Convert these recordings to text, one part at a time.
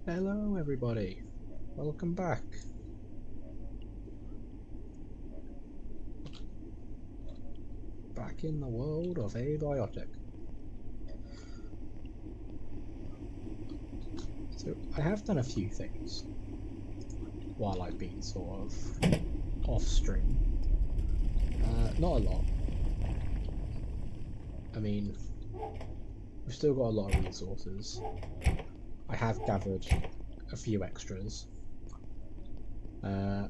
Hello everybody, welcome back. Back in the world of Abiotic. So I have done a few things while I've been sort of off stream. Not a lot. I mean, we've still got a lot of resources. I have gathered a few extras. We're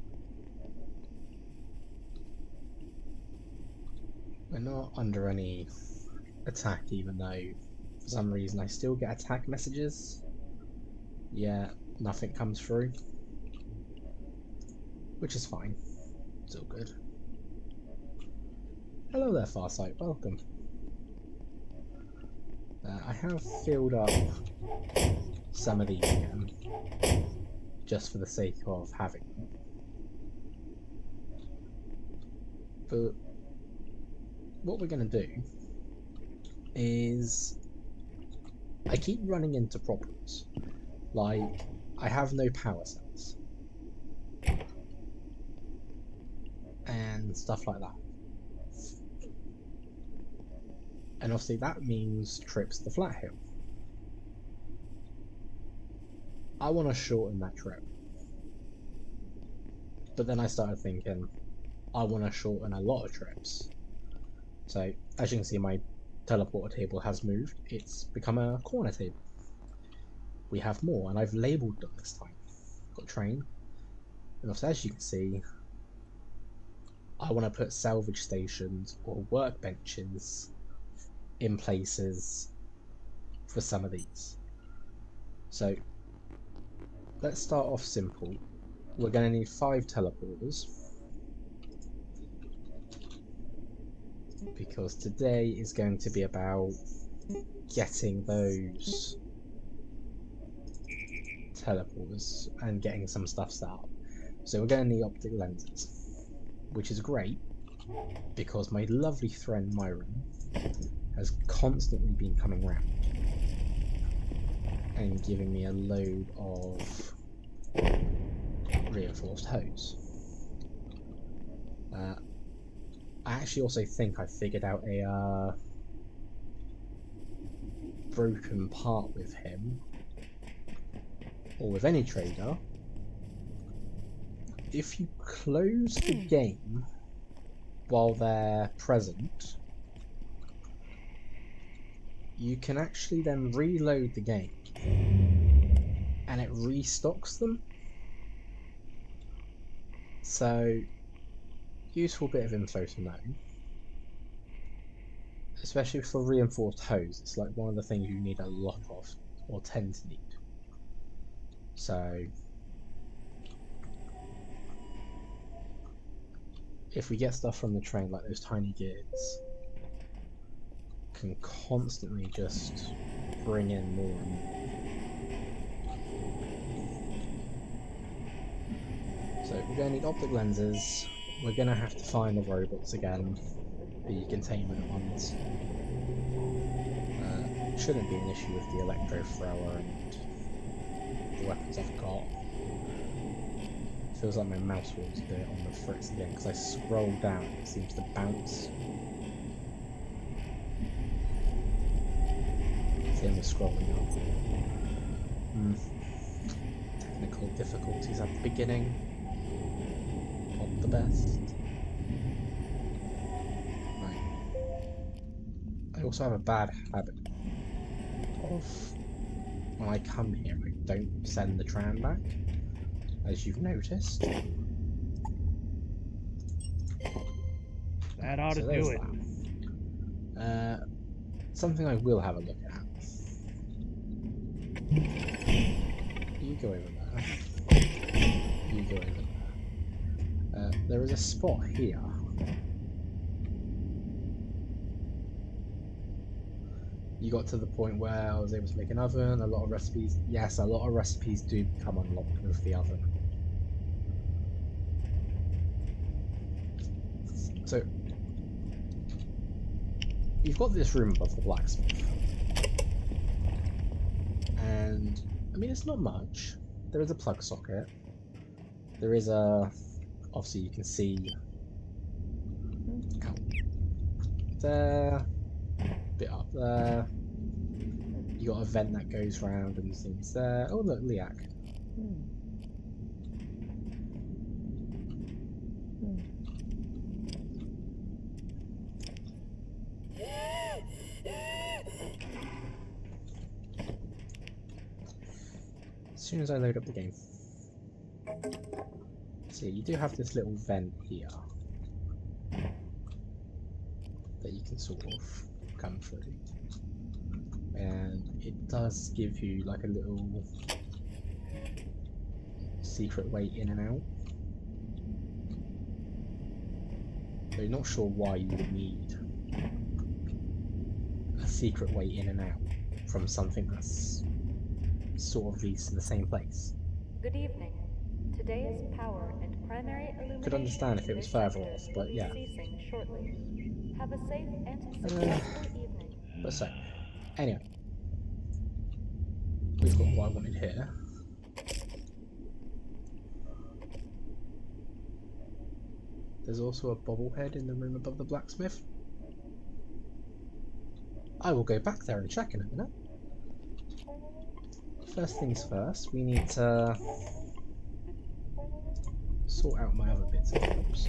not under any attack, even though for some reason I still get attack messages. Yeah, nothing comes through, which is fine. It's all good. Hello there, Farsight. Welcome. I have filled up some of these again, just for the sake of having them. But what we're going to do is I keep running into problems. Like, I have no power cells and stuff like that. And obviously that means trips to the flat hill. I want to shorten that trip. But then I started thinking, I want to shorten a lot of trips. So, as you can see, my teleporter table has moved. It's become a corner table. We have more, and I've labelled them this time. Got train. And also, as you can see, I want to put salvage stations or workbenches in places for some of these. So, let's start off simple. We're going to need 5 teleporters, because today is going to be about getting those teleporters and getting some stuff set up. So we're going to need optic lenses, which is great because my lovely friend Myron has constantly been coming round and giving me a load of reinforced hose. I actually also think I figured out a broken part with him, or with any trader. If you close the game while they're present, you can actually then reload the game and it restocks them. So, useful bit of info to know, especially for reinforced hose. It's like one of the things you need a lot of, or tend to need. So if we get stuff from the train, like those tiny gears, can constantly just bring in more and more. So we're going to need optic lenses. We're going to have to find the robots again, the containment ones. Shouldn't be an issue with the electro thrower and the weapons I've got. Feels like my mouse wheel's a bit on the fritz again because I scroll down and it seems to bounce. Same with scrolling up. Technical difficulties at the beginning. Not the best. Right. I also have a bad habit of when I come here I don't send the tram back, as you've noticed. That ought to do it. That. Something I will have a look at. You go over there. You go over there. There is a spot here. You got to the point where I was able to make an oven, a lot of recipes. Yes, a lot of recipes do become unlocked with the oven. So, you've got this room above the blacksmith. And mean, it's not much. There is a plug socket. There is a... Obviously, you can see... Out there. Bit up there. You got a vent that goes round and things there. Oh, look, Liak. As soon as I load up the game. So you do have this little vent here that you can sort of come through. And it does give you like a little secret way in and out. So you're not sure why you would need a secret way in and out from something that's sort of leads to the same place. Good evening. Today's power and primary illumination. Could understand if it was further off, but yeah. Ceasing shortly. Have a safe and successful evening. But so, anyway, we've got what I wanted here. There's also a bobblehead in the room above the blacksmith. I will go back there and check in a minute. First things first, we need to sort out my other bits and bobs.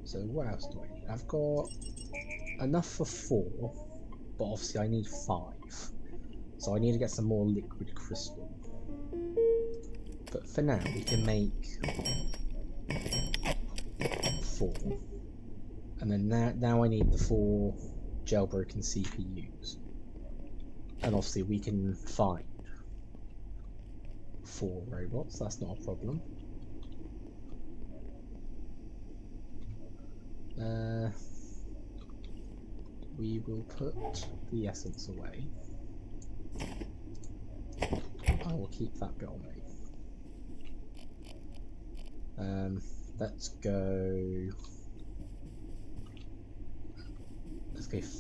So what else do I need? I've got enough for 4, but obviously I need 5. So I need to get some more liquid crystal. But for now we can make 4. And then now I need the 4 jailbroken CPUs. And obviously we can find 4 robots, that's not a problem. We will put the essence away. I will keep that bit on me. Let's go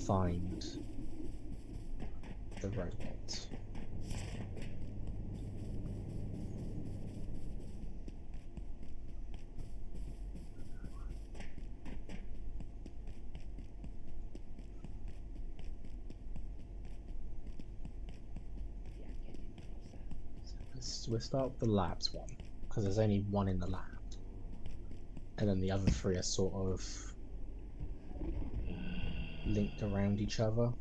find the robot. We'll start with the labs one, because there's only one in the lab. And then the other 3 are sort of linked around each other.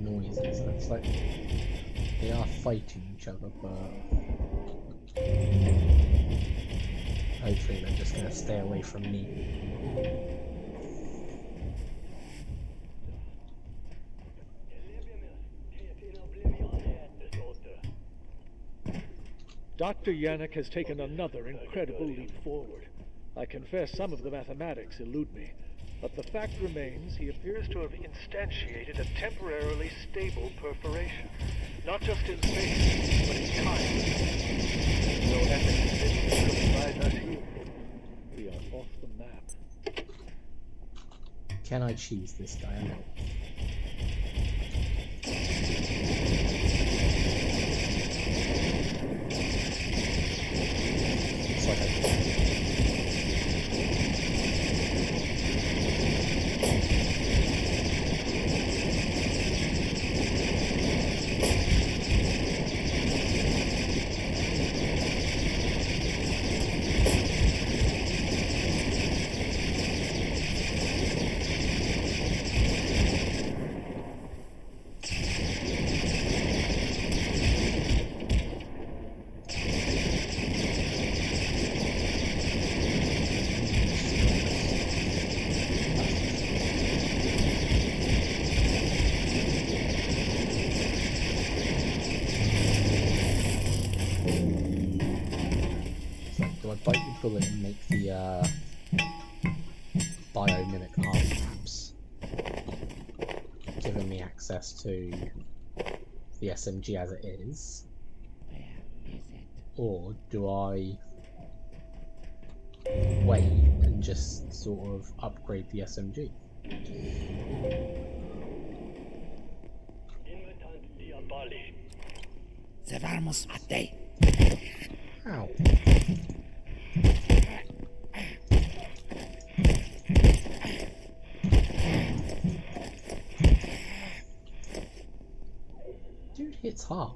Noises, and it's like they are fighting each other, but hopefully they're just going to stay away from me. Dr. Yannick has taken another incredible leap forward. I confess some of the mathematics elude me. But the fact remains, he appears to have instantiated a temporarily stable perforation. Not just in space, but in time. No ethics provides us here. We are off the map. Can I cheese this guy out? It's like I do I bite the bullet and make the biomimic arm caps, giving me access to the SMG as it is? Where is it? Or do I wait and just sort of upgrade the SMG? Zevarmos ate. Ow. Dude hits hard.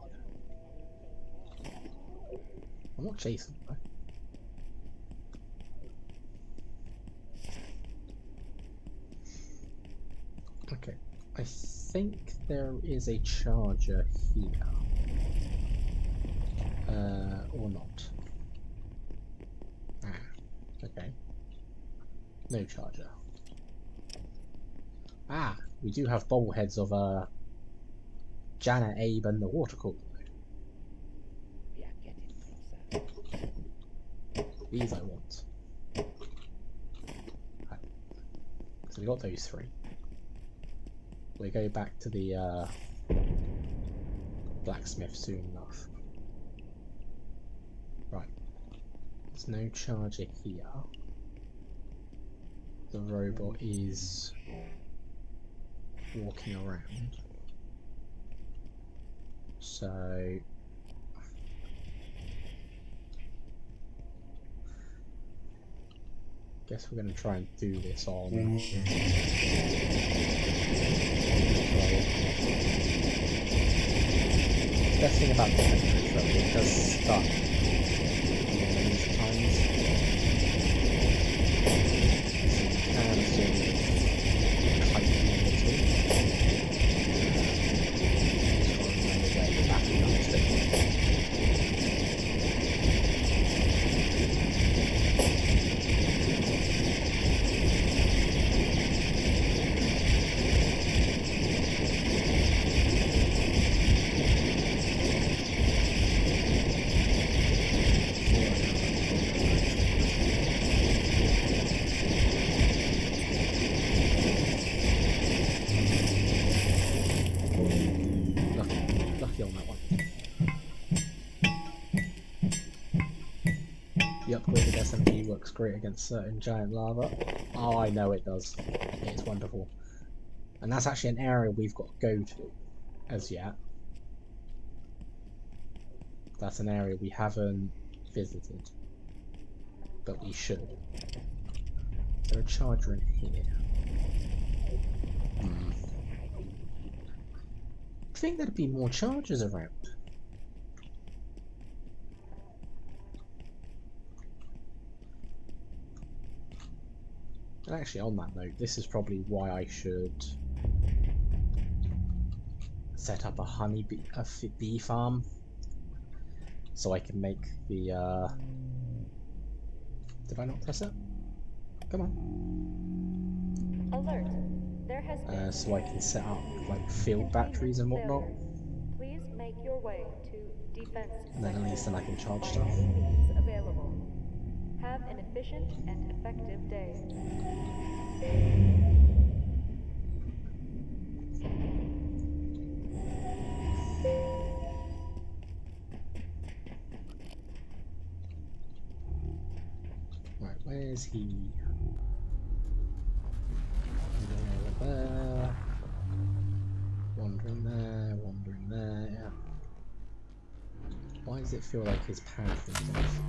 I'm not chasing though. Okay, I think there is a charger here. Or not. Ah, okay. No charger. Ah, we do have bobbleheads of Janet, Abe, and the water cooler. We are getting closer. These I want. Right. So we got those three. We go back to the blacksmith soon enough. Right. There's no charger here. The robot is walking around. So guess we're going to try and do this on best thing about the Metro is that it does stun enemies at times, so you can sort of kite them a little. Just got to remember where the battery guns do. Lucky on that one. The upgraded SMG works great against certain giant lava. Oh, I know it does. It's wonderful. And that's actually an area we've got to go to as yet. That's an area we haven't visited, but we should. Is there a charger in here? I think there'd be more chargers around. And actually, on that note, this is probably why I should set up a bee farm, so I can make the. Did I not press it? Come on. Alert. There has been So I can set up like field batteries and whatnot, Please make your way to defense and then at least then I can charge stuff. means available. Have an efficient and effective day. Right, where's he? There. Wandering there, wandering there. Why does it feel like his paraffin is off?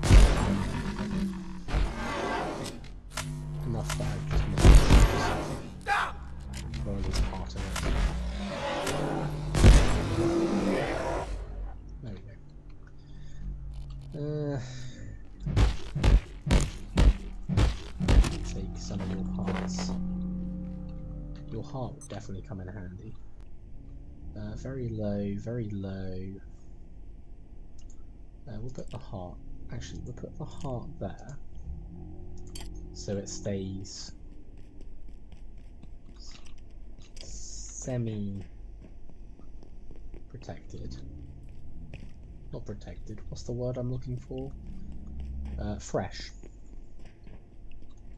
Enough that I've just missed it. Or at least part of it. There we go. Take some of your parts. Your heart will definitely come in handy. Very low, very low. We'll put the heart. Actually, we'll put the heart there, so it stays semi-protected. Not protected. What's the word I'm looking for? Fresh.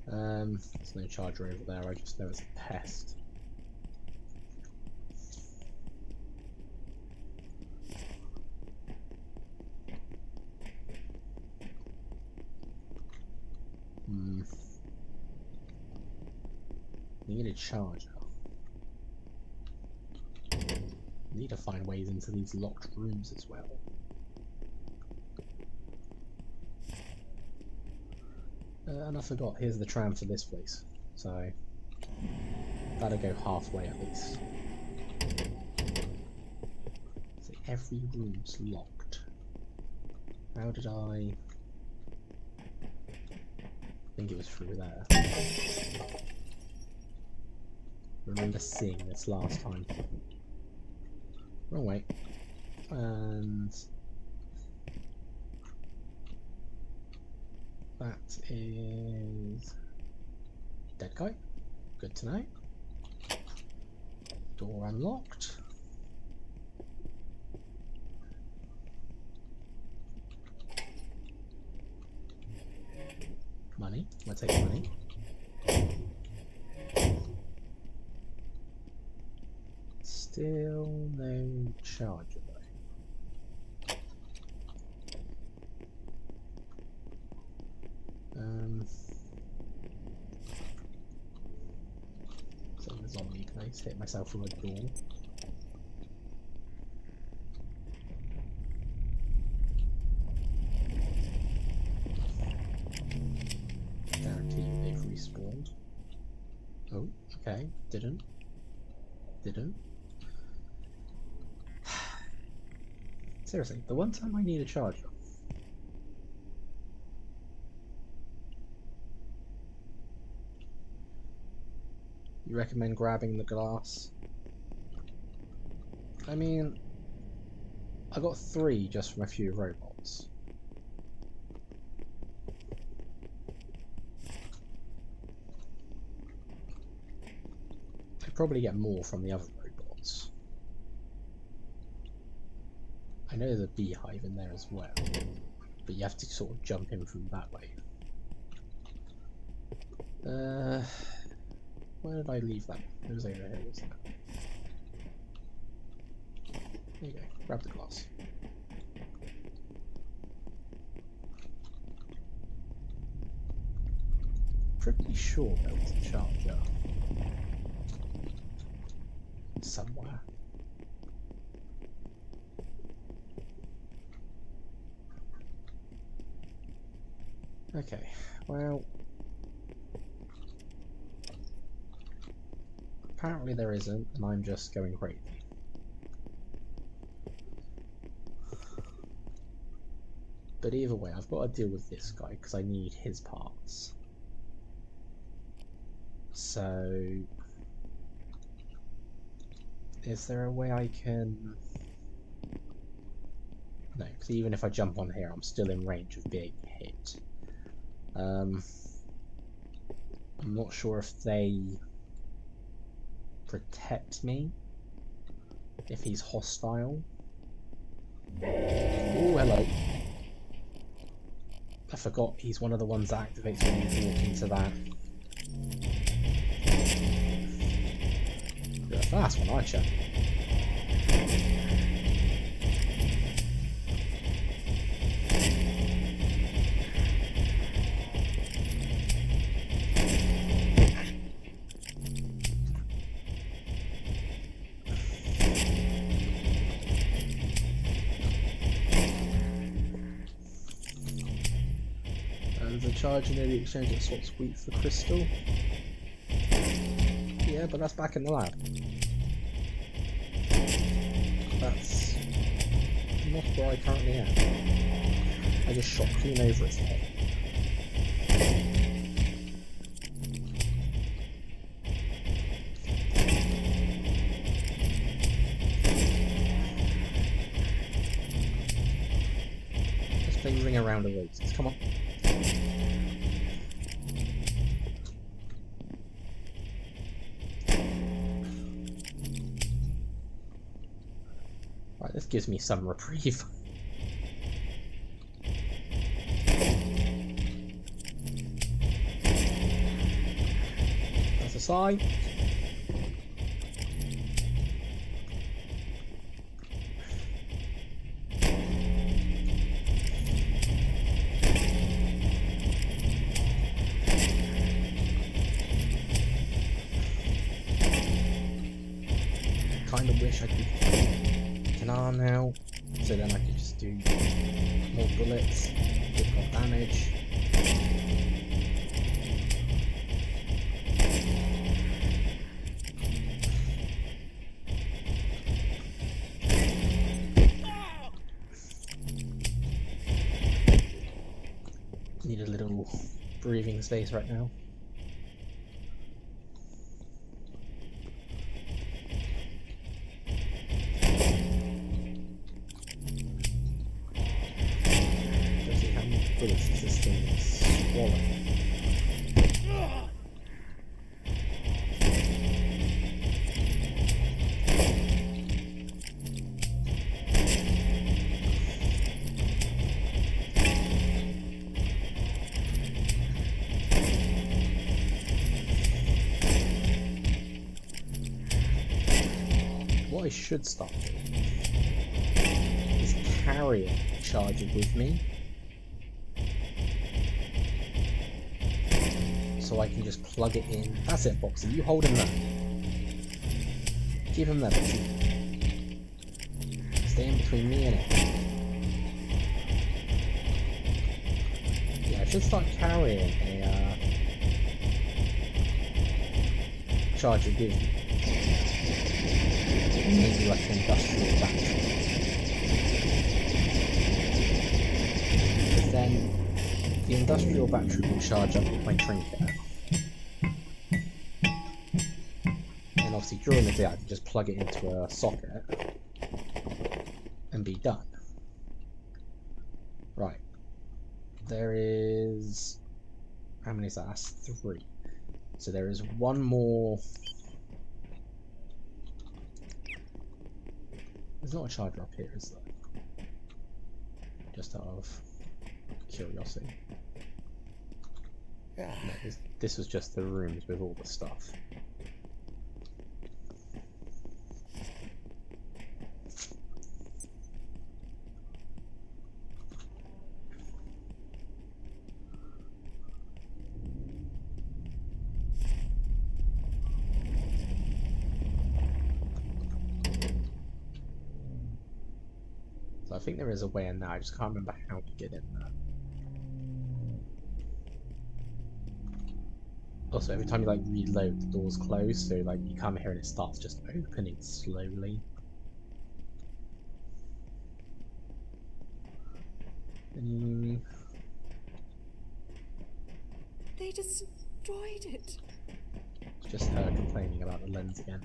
There's no charger over there, I just know it's a pest. Need a charger. Need to find ways into these locked rooms as well. And I forgot, here's the tram for this place. So, that'll go halfway at least. So every room's locked. How did I think it was through there. Remember seeing this last time. Wrong way. And that is dead guy. Good to know. Door unlocked. Money. We'll take money. Still no charger though. So the zombie place. Hit myself with a door. Guarantee they've respawned. Oh, okay. Didn't. Seriously, the one time I need a charger. You recommend grabbing the glass? I mean, I got 3 just from a few robots. I'd probably get more from the other robots. I know there's a beehive in there as well, but you have to sort of jump in from that way. Where did I leave that? It was over here, wasn't it? There you go, grab the glass. Pretty sure there was a charger somewhere. Okay, well, apparently there isn't, and I'm just going crazy. But either way, I've got to deal with this guy because I need his parts. So, is there a way I can... No, because even if I jump on here, I'm still in range of being hit. I'm not sure if they protect me if he's hostile. Oh, hello. I forgot he's one of the ones that activates when you walk into that. You're a fast one, aren't you? Charge near the exchange that swaps wheat for crystal. Yeah, but that's back in the lab. That's not where I currently am. I just shot clean over its head. Let's play ring around the roses. Come on. This gives me some reprieve. sight. Kind of wish I could Kanar now, so then I could just do more bullets, get more damage. Need a little breathing space right now. Let's see how many bullets does this thing swallow. What I should start doing is carrying the charger with me, so I can just plug it in. That's it, Boxer. You hold him there. Keep him there, Boxer. Stay in between me and it. Yeah, I should start carrying a charger with me. Maybe like an industrial battery. Because then the industrial battery will charge up with my trinket. And obviously during the day I can just plug it into a socket and be done. Right. There is... how many is that? That's 3. So there is one more... there's not a charger up here, is there? Just out of curiosity. No, this was just the rooms with all the stuff. I think there is a way in there, I just can't remember how to get in there. Also, every time you like reload, the doors close, so like you come here and it starts just opening slowly. They destroyed it. It's just her complaining about the lens again.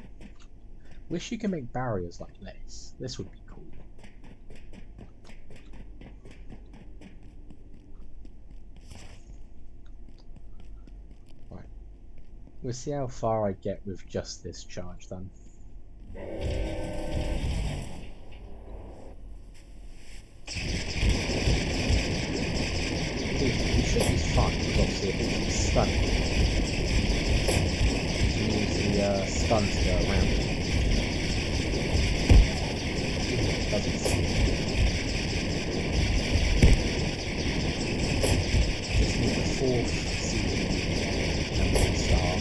Wish you could make barriers like this. This would be cool. We'll see how far I get with just this charge then. You should be fine, because obviously if it's stunning, you need the stun to go around it. Even if it doesn't stun. Just need the 4th season and then start.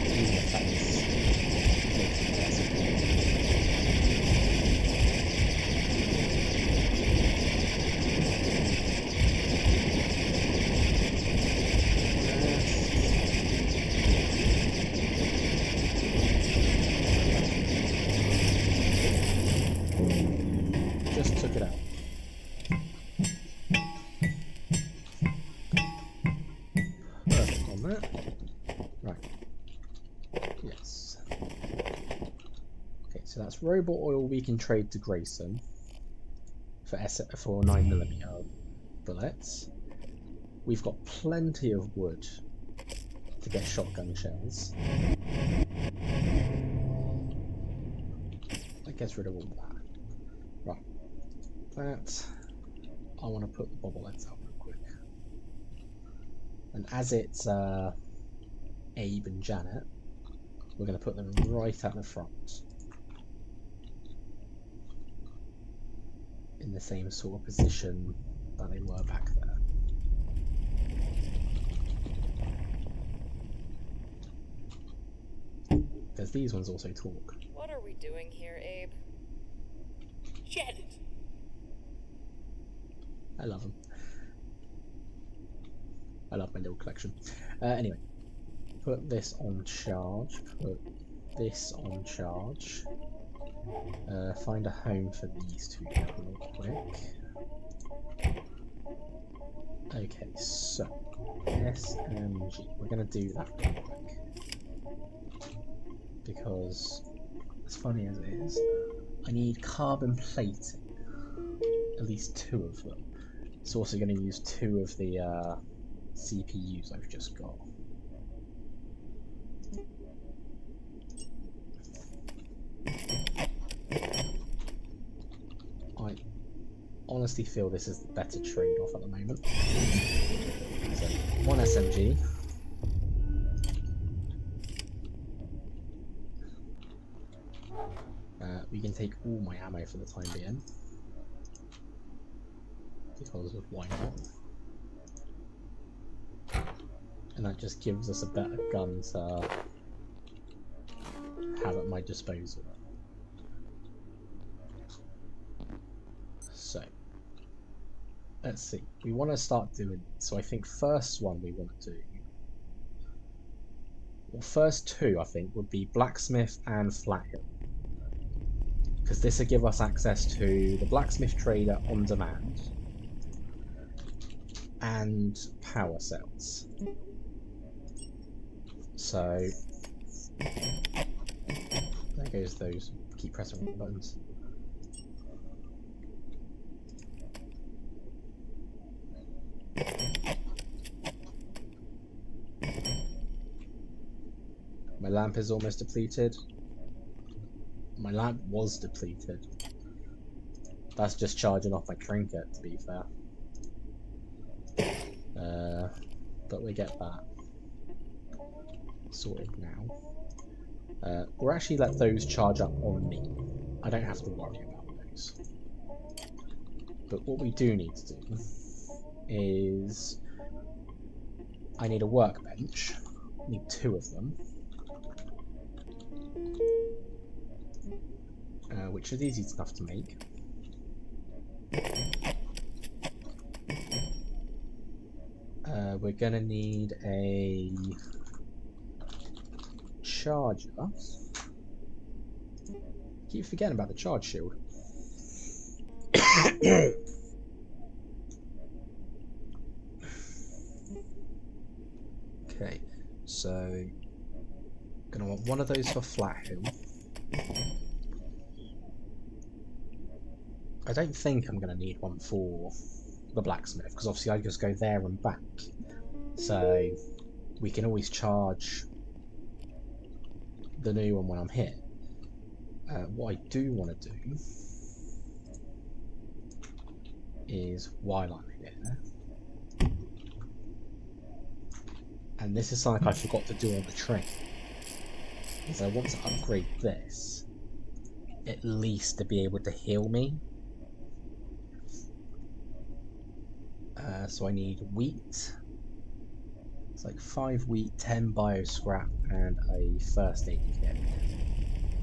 Even if that is making it less important. Just took it out. Perfect on that. Right. Yes. Okay, so that's robot oil we can trade to Grayson for 9mm bullets. We've got plenty of wood to get shotgun shells. That gets rid of all that. Right. That, I want to put the bobbleheads out real quick. And as it's Abe and Janet. We're going to put them right at the front. In the same sort of position that they were back there. Because these ones also talk. What are we doing here, Abe? Janet! I love them. I love my little collection. Anyway, put this on charge. Put this on charge. Find a home for these two real quick. Okay, so SMG. We're going to do that real quick. Because, as funny as it is, I need carbon plating. At least 2 of them. It's also going to use 2 of the CPUs I've just got. I honestly feel this is the better trade-off at the moment. So, 1 SMG. We can take all my ammo for the time being. Because of why not? And that just gives us a better gun to have at my disposal. So, let's see. We want to start doing. So I think first one we want to do. Well, first 2 I think would be blacksmith and flathill. Because this will give us access to the blacksmith trader on demand and power cells. So there goes those. Keep pressing the buttons. My lamp is almost depleted. My lamp was depleted. That's just charging off my trinket, to be fair. But we get that sorted now. We'll actually let those charge up on me. I don't have to worry about those. But what we do need to do is I need a workbench. I need 2 of them. Which is easy enough to make. We're gonna need a charger. Keep forgetting about the charge shield. Okay, so gonna want one of those for Flathill. I don't think I'm going to need one for the blacksmith, because obviously I just go there and back. So we can always charge the new one when I'm here. What I do want to do is, while I'm here, and this is something I forgot to do on the train, is I want to upgrade this, at least to be able to heal me. So I need wheat. It's like 5 wheat, 10 bio scrap, and a first aid kit.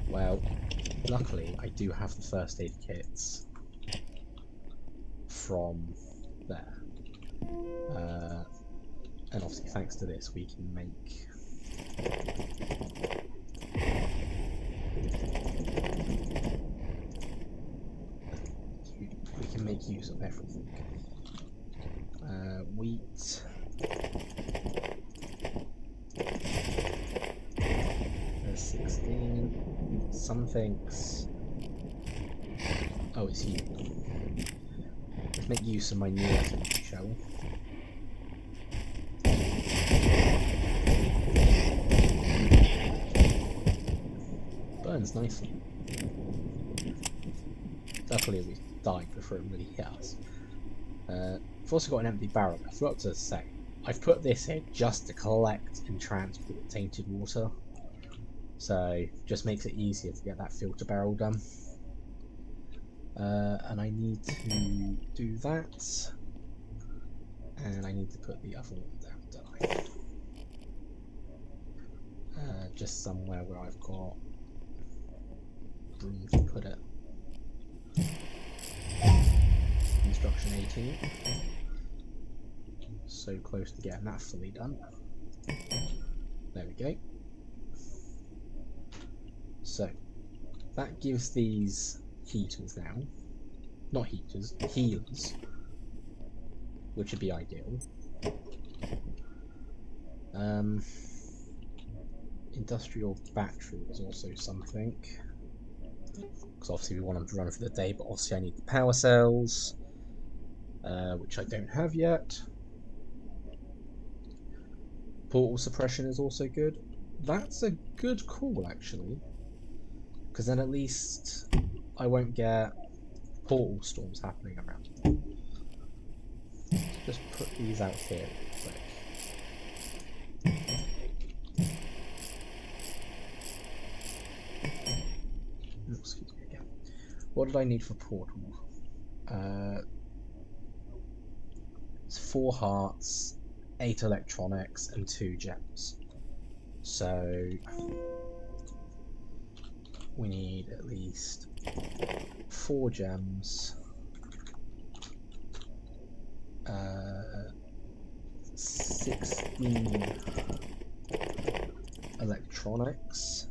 Well, luckily I do have the first aid kits from there. And obviously thanks to this we can make use of everything. Wheat. There's 16. Something's. Oh, it's you. Let's make use of my new weapon, shall we? Burns nicely. Luckily we died before it really hit us. I've also got an empty barrel. I forgot to say, I've put this here just to collect and transport tainted water. So just makes it easier to get that filter barrel done. And I need to do that. And I need to put the other one down, don't I? Just somewhere where I've got room to put it. Construction 18. So close to getting that fully done. There we go. So that gives these heaters now, not heaters, healers, which would be ideal. Industrial battery is also something, because obviously we want them to run for the day, but obviously I need the power cells, which I don't have yet. Portal suppression is also good. That's a good call, actually, because then at least I won't get portal storms happening around. Just put these out here real quick. Excuse me again. What did I need for portal? It's 4 hearts, 8 electronics, and 2 gems. So we need at least 4 gems, 16 electronics,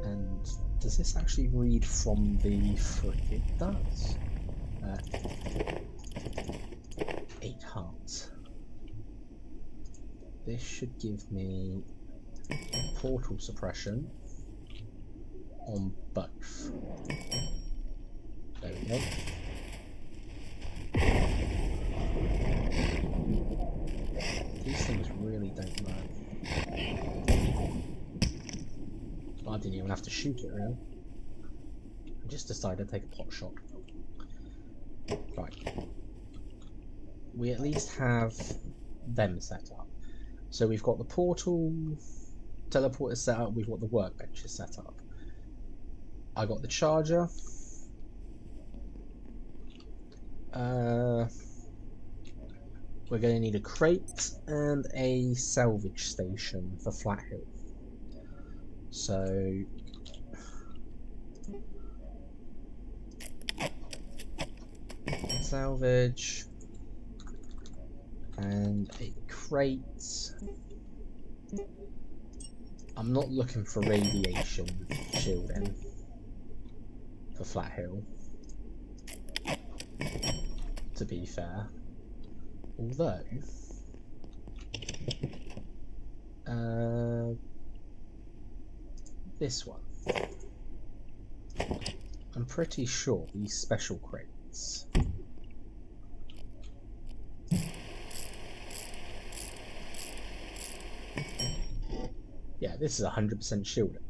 and does this actually read from the frick? It does. 8 hearts. This should give me portal suppression on both. There we go. These things really don't work. I didn't even have to shoot it, really. I just decided to take a pot shot. Right. We at least have them set up. So we've got the portal teleporter set up, we've got the workbenches set up. I got the charger. We're going to need a crate and a salvage station for Flat Hill. So salvage and a crate. I'm not looking for radiation shielding for Flat Hill, to be fair. Although this one, I'm pretty sure these special crates yeah, this is 100% shielding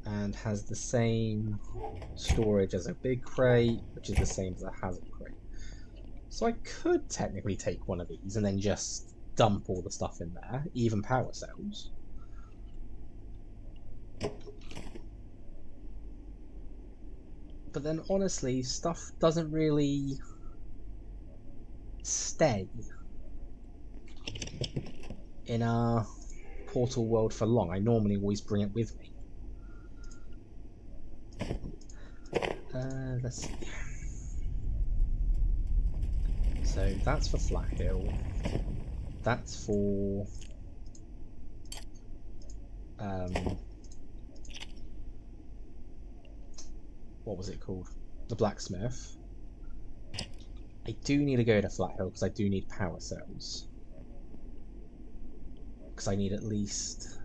and has the same storage as a big crate, which is the same as a hazard crate. So I could technically take one of these and then just dump all the stuff in there, even power cells. But then honestly, stuff doesn't really stay in our portal world for long. I normally always bring it with me. Let's see. So that's for Flat Hill. That's for what was it called? The blacksmith. I do need to go to Flat Hill because I do need power cells. Because I need at least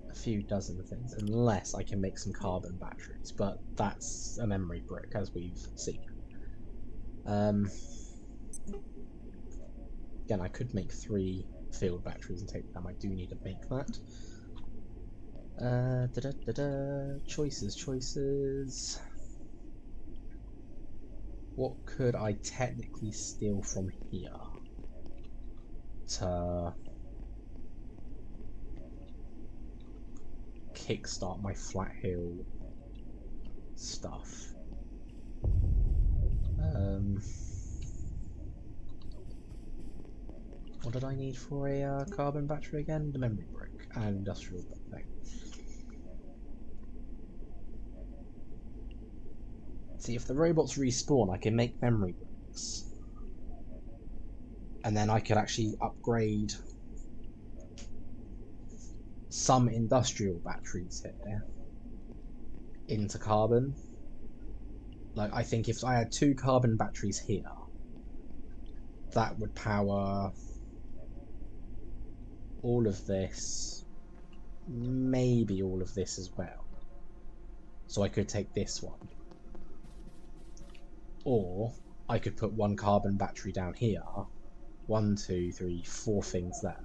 a few dozen things, unless I can make some carbon batteries, but that's a memory brick, as we've seen. Again, I could make 3 field batteries and take them. I do need to make that. Choices. what could I technically steal from here to kickstart my flat hill stuff? What did I need for a carbon battery again? The memory brick and industrial thing. See, if the robots respawn, I can make memory bricks. And then I could actually upgrade some industrial batteries here into carbon. Like, I think if I had 2 carbon batteries here, that would power all of this, maybe all of this as well. So I could take this one. Or I could put 1 carbon battery down here, 1, 2, 3, 4 things there.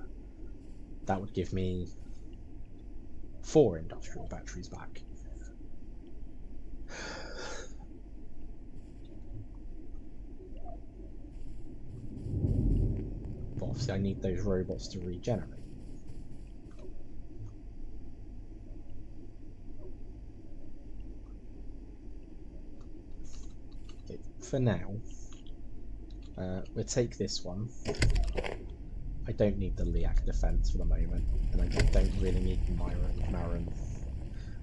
That would give me 4 industrial batteries back. But obviously I need those robots to regenerate. Okay, for now, we'll take this one. I don't need the Liak defense for the moment, and I don't really need Marin,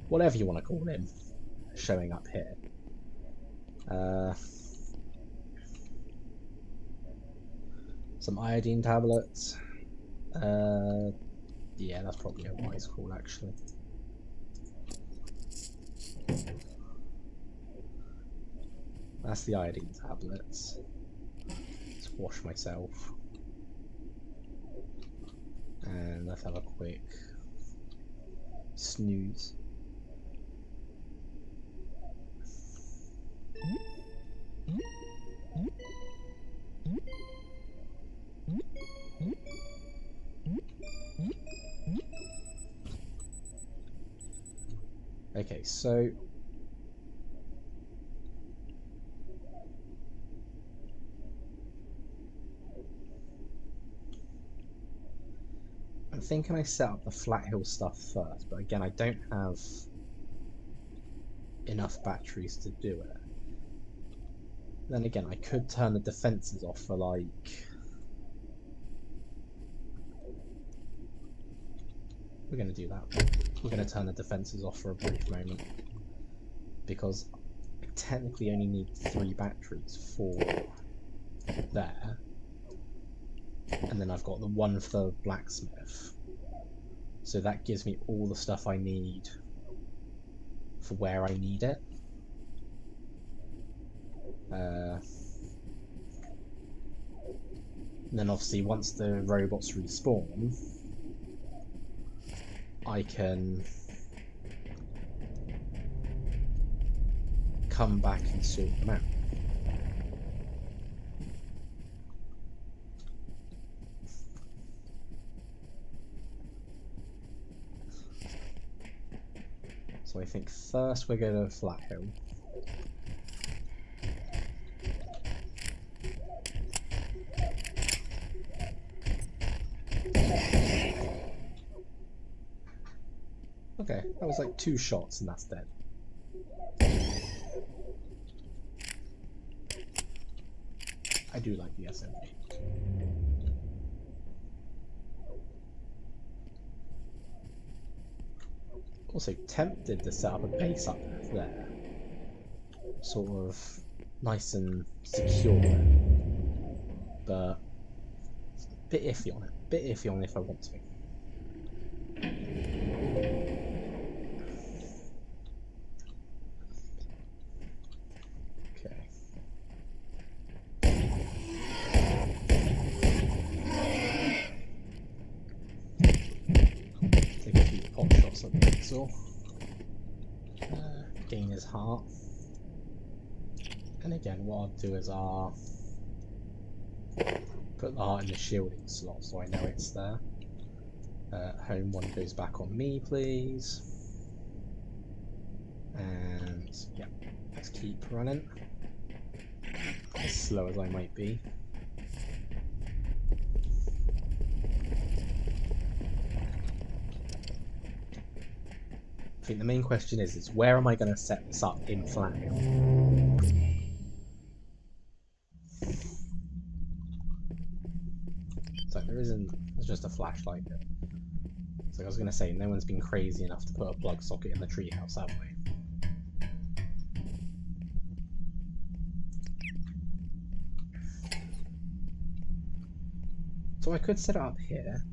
whatever you want to call him, showing up here. Some iodine tablets. Yeah, that's probably a wise call, actually. That's the iodine tablets. Let's wash myself. And let's have a quick snooze. Okay, so I'm thinking I set up the flat hill stuff first, but again I don't have enough batteries to do it. Then again, I could turn the defenses off for like... We're going to do that. We're going to turn the defenses off for a brief moment. Because I technically only need 3 batteries for there. And then I've got the 1 for the blacksmith. So that gives me all the stuff I need for where I need it. And then obviously once the robots respawn, I can come back and sort them out. So I think first we're going to Flat Hill. Okay, that was like 2 shots and that's dead. I do like the SMG. Also tempted to set up a base up there. Sort of nice and secure. But it's a bit iffy on it. Bit iffy on it if I want to. Gain his heart, and again what I'll do is I'll put the heart in the shielding slot so I know it's there. Home 1 goes back on me please, and yeah, let's keep running. as slow as I might be. I think the main question is where am I going to set this up in flag? So there's just a flashlight there. So I was going to say, no one's been crazy enough to put a plug socket in the treehouse, have we? So I could set it up here,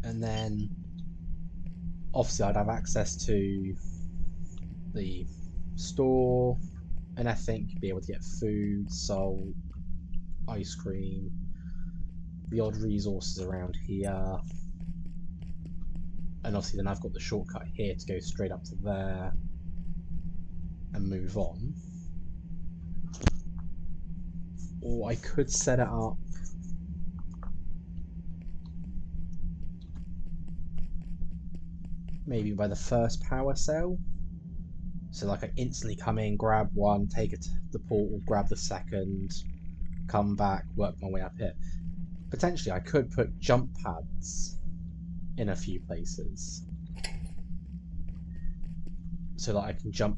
and then obviously I'd have access to the store, and I think be able to get food, salt, ice cream, the odd resources around here, and obviously then I've got the shortcut here to go straight up to there and move on. Or I could set it up maybe by the first power cell. So like I instantly come in, grab one, take it to the portal, grab the second, come back, work my way up here. Potentially I could put jump pads in a few places so that I can jump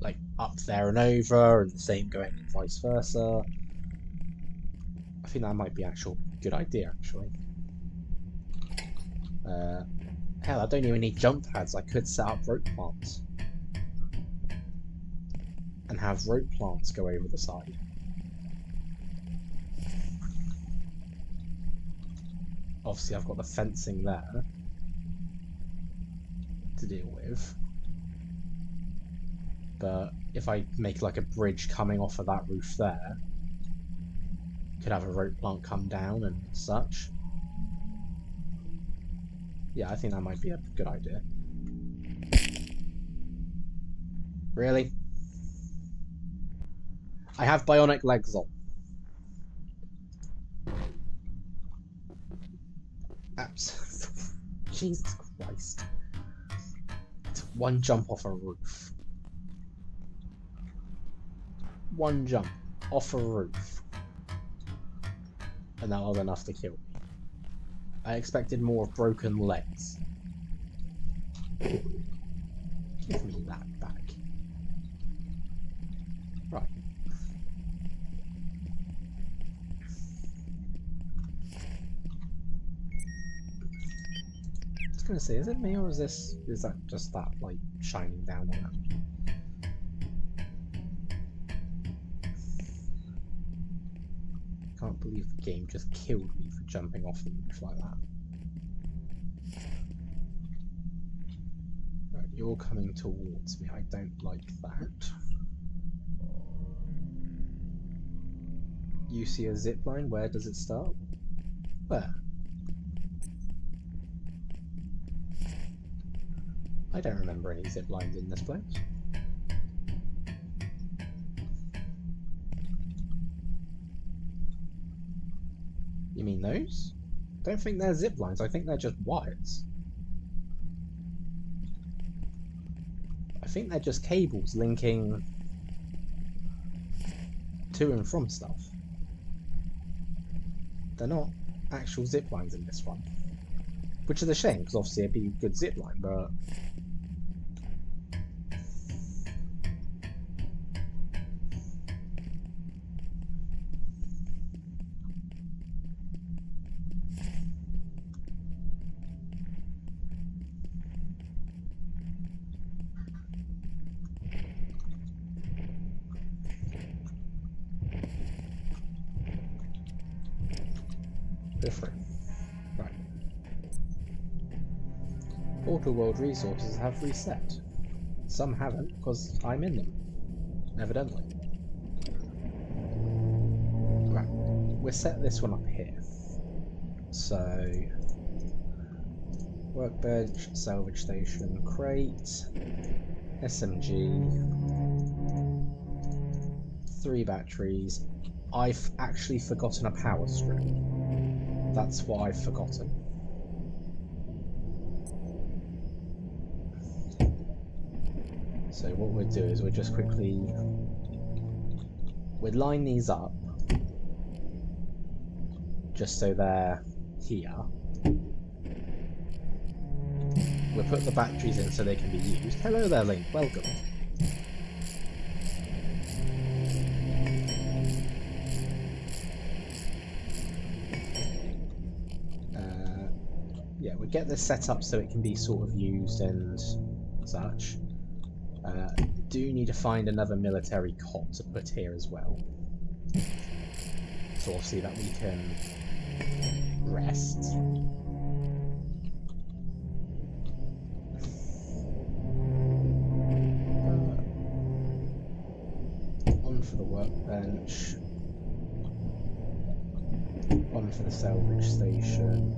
like up there and over, and the same going vice versa. I think that might be actual good idea actually. Hell, I don't even need jump pads. I could set up rope plants and have rope plants go over the side. Obviously I've got the fencing there to deal with, but if I make like a bridge coming off of that roof there, could have a rope plant come down and such. Yeah, I think that might be a good idea. Really? I have bionic legs on. Jesus Christ. It's one jump off a roof. One jump off a roof. And that was enough to kill me. I expected more of broken legs. Give me that back. Right. I was gonna say, is it me or is that just that light shining down on it? Can't believe the game just killed me for jumping off the roof like that. Right, you're coming towards me. I don't like that. You see a zip line? Where does it start? Where? I don't remember any zip lines in this place. You mean those? Don't think they're zip lines, I think they're just wires. I think they're just cables linking to and from stuff. They're not actual zip lines in this one. Which is a shame, because obviously it'd be a good zip line, but... different. Right. Portal world resources have reset. Some haven't, because I'm in them. Evidently. Right. We'll set this one up here. So... workbench, salvage station, crate, SMG, 3 batteries. I've actually forgotten a power strip. That's what I've forgotten. So what we'll do is we'll just quickly we'd line these up just so they're here. We'll put the batteries in so they can be used. Hello there, Link. Welcome. Yeah, we'll get this set up so it can be sort of used and such. Do need to find another military cot to put here as well. So obviously that we can rest. One for the workbench. One for the salvage station.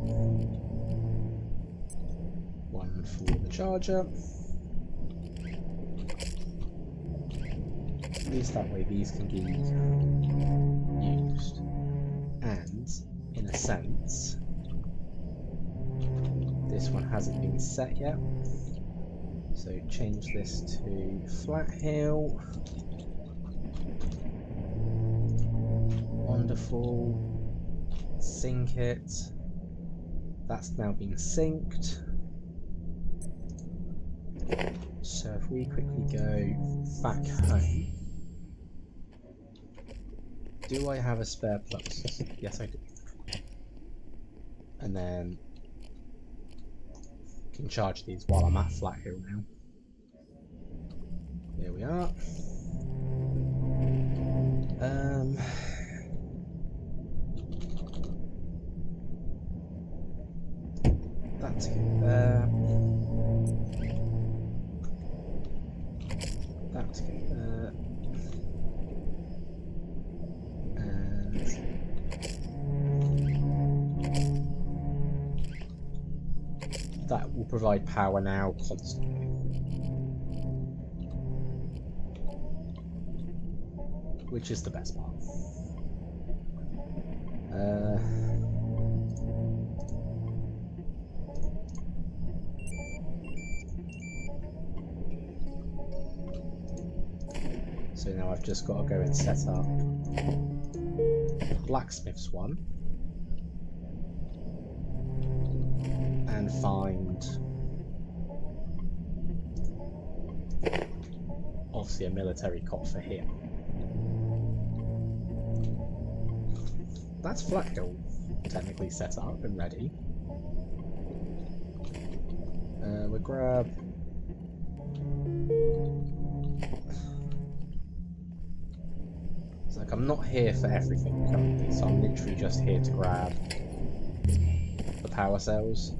One for the charger. At least that way these can be used. And, in a sense, this one hasn't been set yet. So change this to flat hill. Wonderful. Sync it. That's now been synced. So if we quickly go back home, do I have a spare plus? Yes, I do. And then can charge these while I'm at flat hill now. There we are. That's good there. That's good there. And that will provide power now constantly. Which is the best part. So now I've just got to go and set up the blacksmith's one and find obviously a military cot for him. That's flat hill technically set up and ready. We'll grab it's like I'm not here for everything currently, so I'm literally just here to grab the power cells.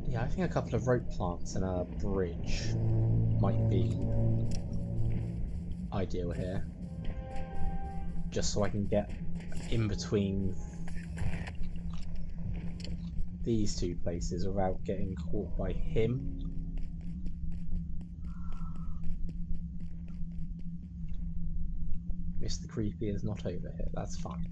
Yeah, I think a couple of rope plants and a bridge might be ideal here. Just so I can get in between these two places without getting caught by him. Mr. Creepy is not over here, that's fine.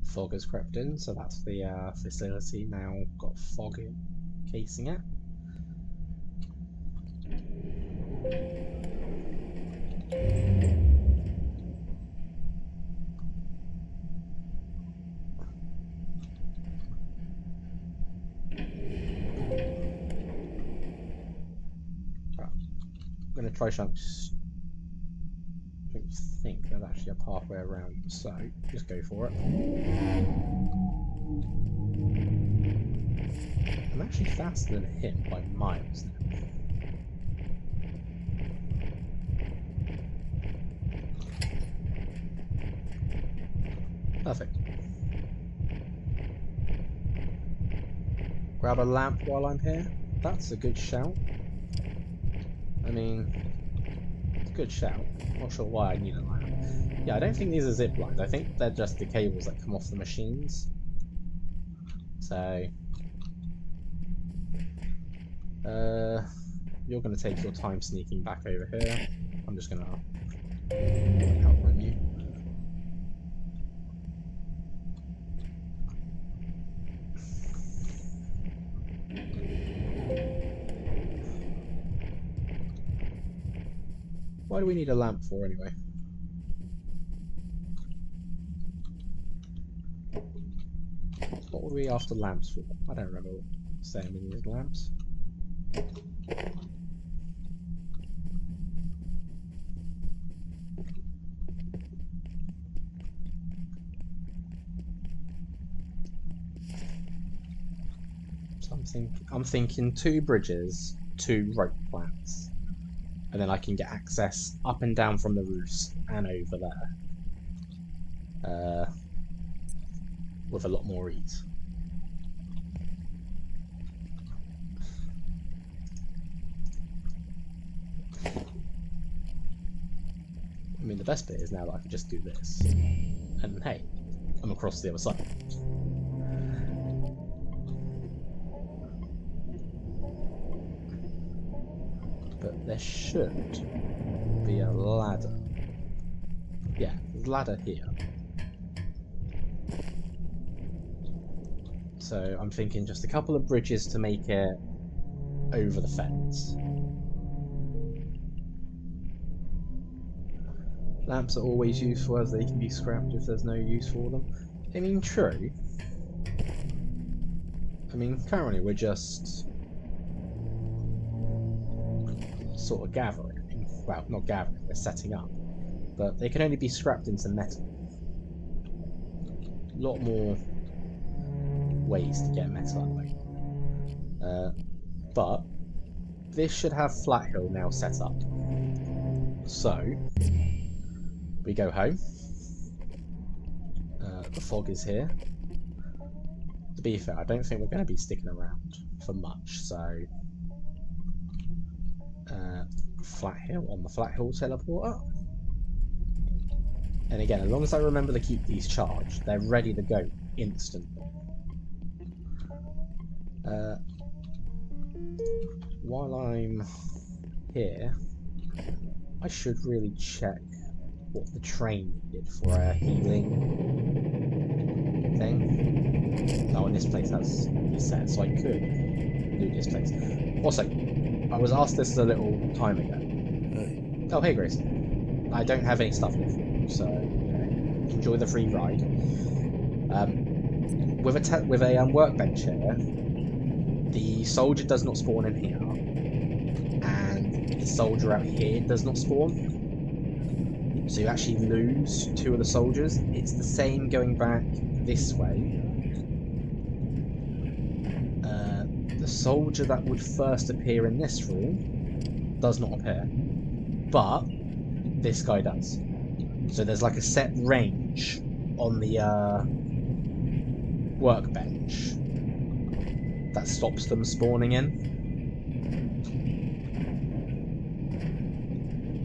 Fog has crept in, so that's the facility now got fog casing it. I'm going to try something. I don't think there's actually a pathway around, so just go for it. I'm actually faster than him by miles now. Perfect. Grab a lamp while I'm here. That's a good shout. I mean, it's a good shout. Not sure why I need a lamp. Yeah, I don't think these are zip lines. I think they're just the cables that come off the machines. So, you're going to take your time sneaking back over here. I'm just going to outrun you. Why do we need a lamp for anyway? What were we after lamps for? I don't remember saying we needed lamps. So I'm thinking 2 bridges, 2 rope plants. And then I can get access up and down from the roofs and over there. With a lot more ease. I mean, the best bit is now that I can just do this. And hey, I'm across the other side. But there should be a ladder. Yeah, there's a ladder here. So I'm thinking just a couple of bridges to make it over the fence. Lamps are always useful as they can be scrapped if there's no use for them. I mean, true. I mean, currently we're just sort of gathering. Well, not gathering, we're setting up. But they can only be scrapped into metal. A lot more ways to get metal out of the way. But this should have Flat Hill now set up. So we go home. The fog is here. To be fair, I don't think we're going to be sticking around for much, so Flat Hill on the Flat Hill teleporter. And again, as long as I remember to keep these charged, they're ready to go instantly. While I'm here, I should really check what the train needed for a healing thing. Oh, and this place has reset, so I could do this place. Also, I was asked this a little time ago. Oh, hey Grace. I don't have any stuff with you, so enjoy the free ride. With a workbench here, the soldier does not spawn in here, and the soldier out here does not spawn. So you actually lose 2 of the soldiers. It's the same going back this way. The soldier that would first appear in this room does not appear, but this guy does. So there's like a set range on the workbench that stops them spawning in.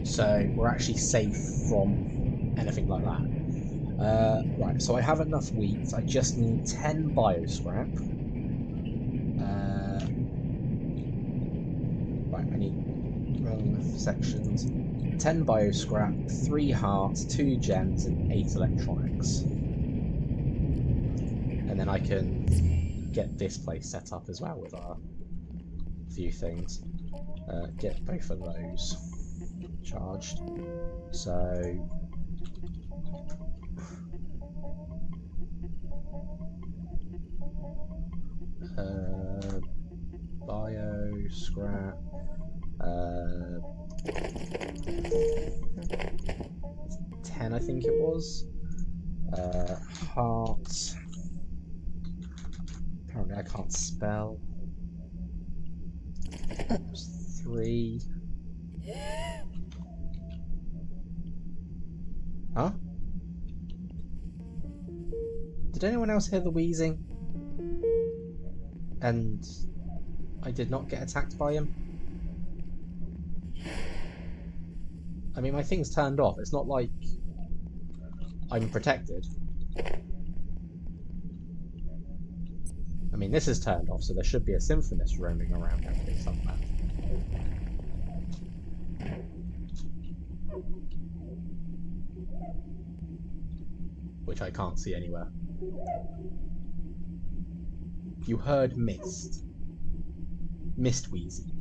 So we're actually safe from anything like that. Right, so I have enough wheat. I just need 10 bio-scrap. Right, I need wrong sections. 10 bio-scrap, 3 hearts, 2 gems, and 8 electronics. And then I can get this place set up as well with a few things. Get both of those charged. So bio scrap, 10 I think it was. Heart. Apparently I can't spell. There's 3. Huh? Did anyone else hear the wheezing? And I did not get attacked by him? I mean, my thing's turned off. It's not like I'm protected. I mean, this is turned off, so there should be a symphonist roaming around out here somewhere. Which I can't see anywhere. You heard mist. Mist wheezy.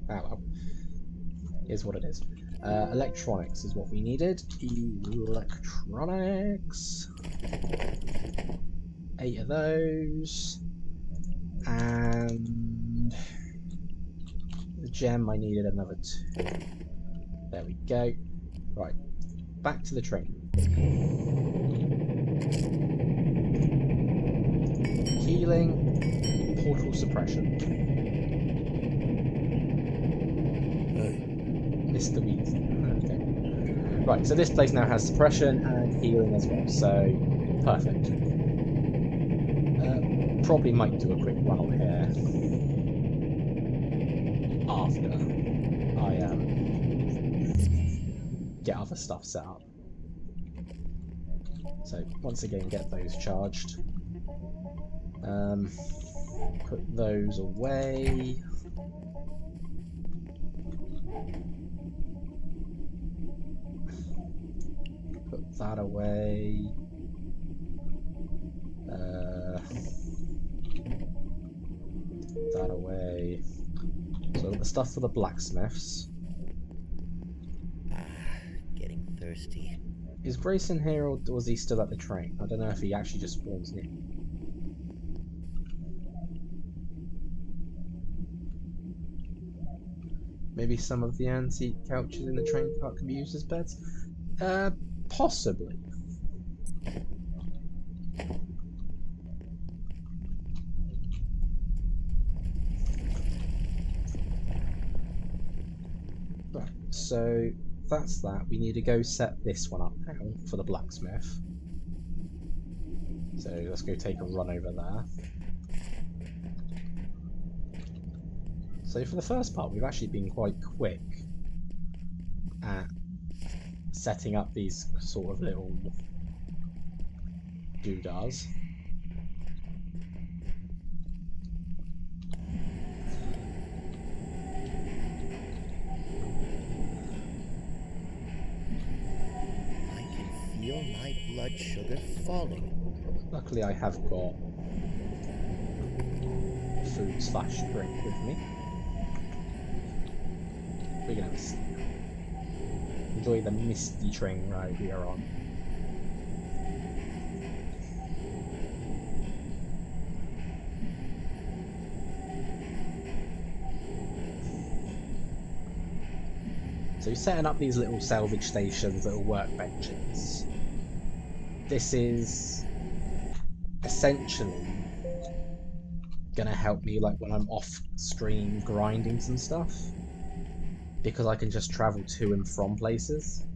Ah well. Here's what it is. Electronics is what we needed. Electronics. 8 of those. And the gem I needed another 2. There we go. Right. Back to the train. Healing. Portal suppression. Mr. Weasley. Okay. Right, so this place now has suppression and healing as well, so perfect. Probably might do a quick run on here after I get other stuff set up. So once again, get those charged. Put those away. Put that away. That away. So the stuff for the blacksmiths. Getting thirsty. Is Grayson here, or was he still at the train? I don't know if he actually just spawns near. Maybe some of the antique couches in the train cart can be used as beds? Possibly. Right, so that's that. We need to go set this one up now for the blacksmith. So let's go take a run over there. So for the first part, we've actually been quite quick at setting up these sort of little doodahs. I can feel my blood sugar falling. Luckily I have got food/drink with me. We're gonna enjoy the misty train ride we are on. So setting up these little salvage stations, little workbenches. This is essentially gonna help me like when I'm off stream grinding some stuff, because I can just travel to and from places.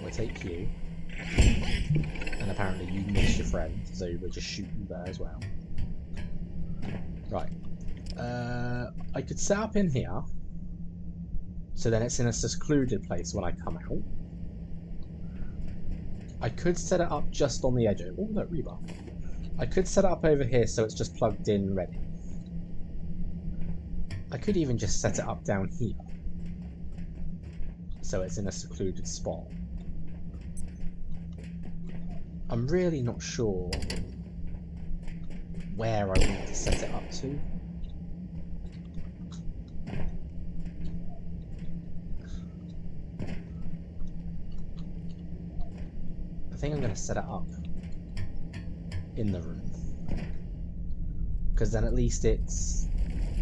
We'll take you, and apparently you missed your friend, so we'll just shoot you there as well. Right. I could set up in here, so then it's in a secluded place when I come out. I could set it up just on the edge of it. Oh, no, rebar. I could set it up over here so it's just plugged in ready. I could even just set it up down here, so it's in a secluded spot. I'm really not sure where I want to set it up to. I think I'm going to set it up in the room, because then at least it's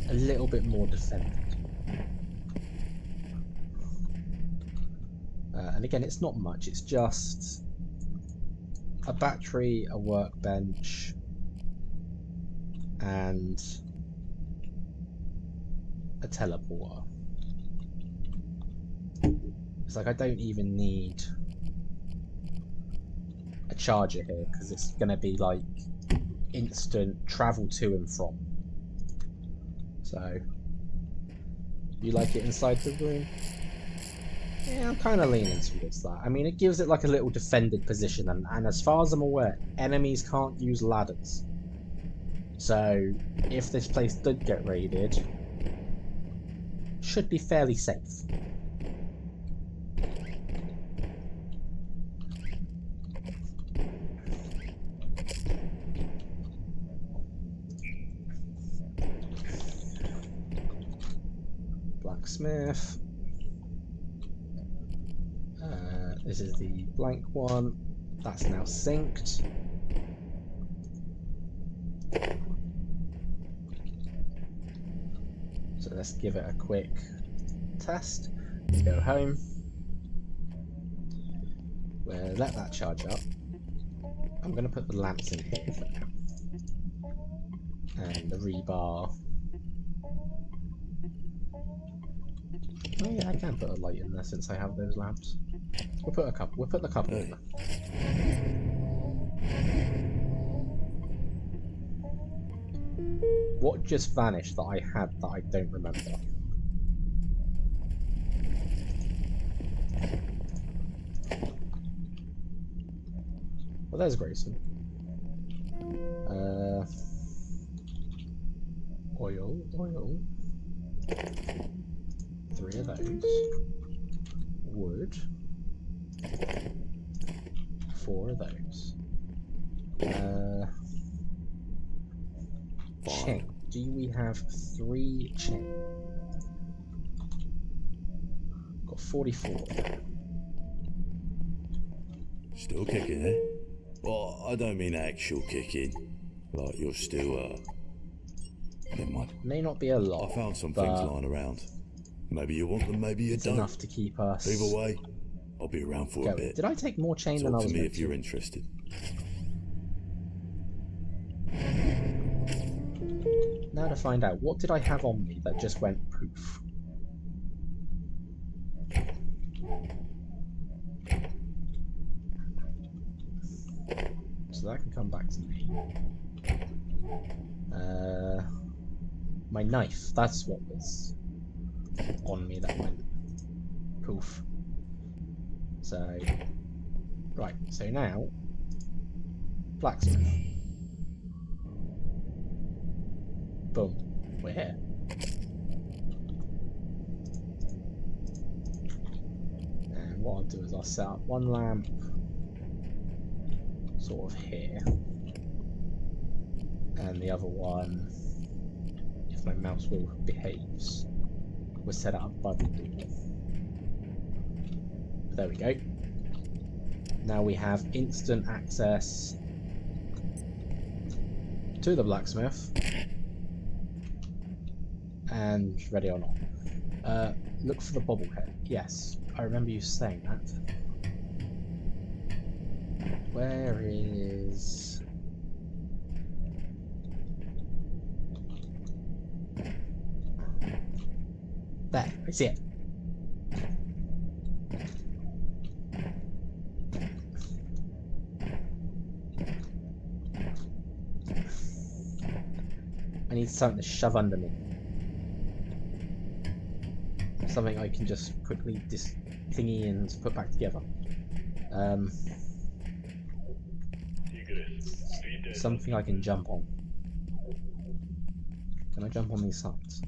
a little bit more defended. And again, it's not much, it's just a battery, a workbench, and a teleporter. It's like I don't even need a charger here because it's going to be like instant travel to and from. So, you like it inside the room? Yeah, I'm kind of leaning towards that. I mean, it gives it like a little defended position, and as far as I'm aware, enemies can't use ladders. So, if this place did get raided, should be fairly safe. Blacksmith. This is the blank one. That's now synced. So let's give it a quick test. Let's go home. We'll let that charge up. I'm going to put the lamps in here for now. And the rebar. Oh yeah, I can put a light in there since I have those lamps. We'll put a couple. We'll put the couple in there. What just vanished that I had that I don't remember? Well, there's Grayson. Oil. 3 of those. Wood. 4 of those. Chain. Do we have 3 chain? Got 44. Still kicking, eh? Well, I don't mean actual kicking. Like you're still, never mind. May not be a lot. I found some things lying around. Maybe you want them, maybe you it's don't. Enough to keep us. Either way, I'll be around for a bit. Did I take more chain than I was Talk to me meant if you're interested. Now to find out, what did I have on me that just went poof? So that can come back to me. My knife, that's what was on me that went poof. So, right, so now, blacksmith. Boom, we're here. And what I'll do is I'll set up one lamp sort of here, and the other one, if my mouse wheel behaves, we'll set it up by the door. There we go. Now we have instant access to the blacksmith. And ready or not. Look for the bobblehead. Yes, I remember you saying that. Where is... There, I see it. I need something to shove under me. Something I can just quickly thingy and put back together. Something I can jump on. Can I jump on these sides?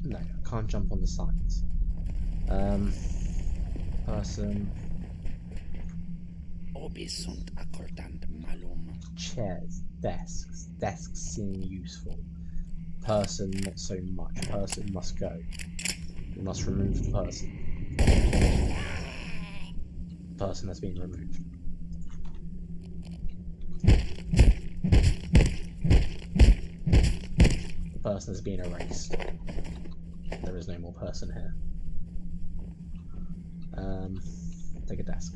No, I can't jump on the sides. Person. Chairs, desks. Desks seem useful. Person, not so much. Person must go. We must remove the person. Person has been removed. The person has been erased. There is no more person here. Take a desk.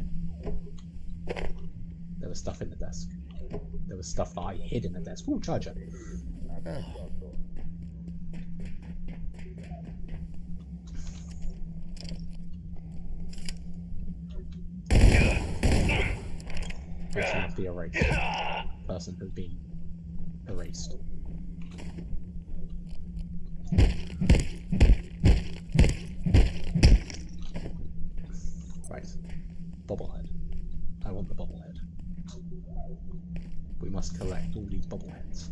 There was stuff in the desk. There was stuff that I hid in the desk. Ooh, charger. Oh, Person of the erased. Person has been erased. Right. Bobblehead. I want the bobblehead. We must collect all these bobbleheads.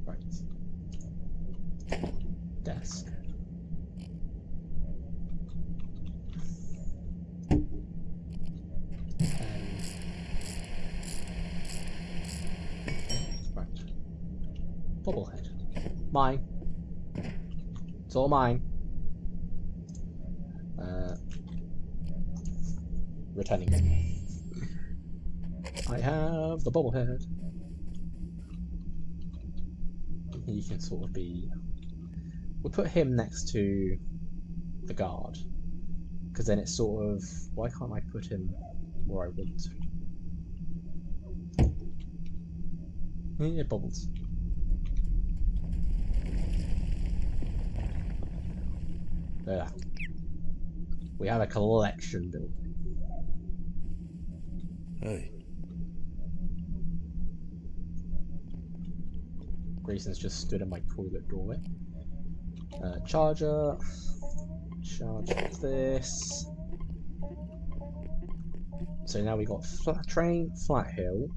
Right. Desk. Right. Bobblehead. Mine. It's all mine. Returning it. I have the bobblehead. He can sort of be... We'll put him next to the guard. Because then it's sort of... Why can't I put him where I want to? It bubbles. There. We have a collection building. Hey, Grayson's just stood in my toilet doorway. Charger. Charge this. So now we got train, flat hill,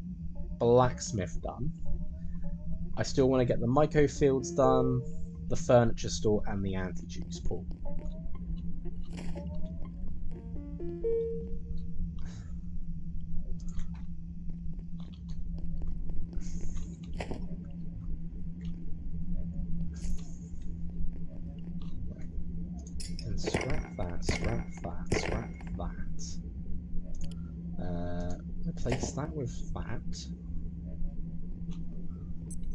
blacksmith done. I still want to get the myco fields done, the furniture store, and the anti-juice pool. And scrap that, scrap that, scrap that. Replace that with that.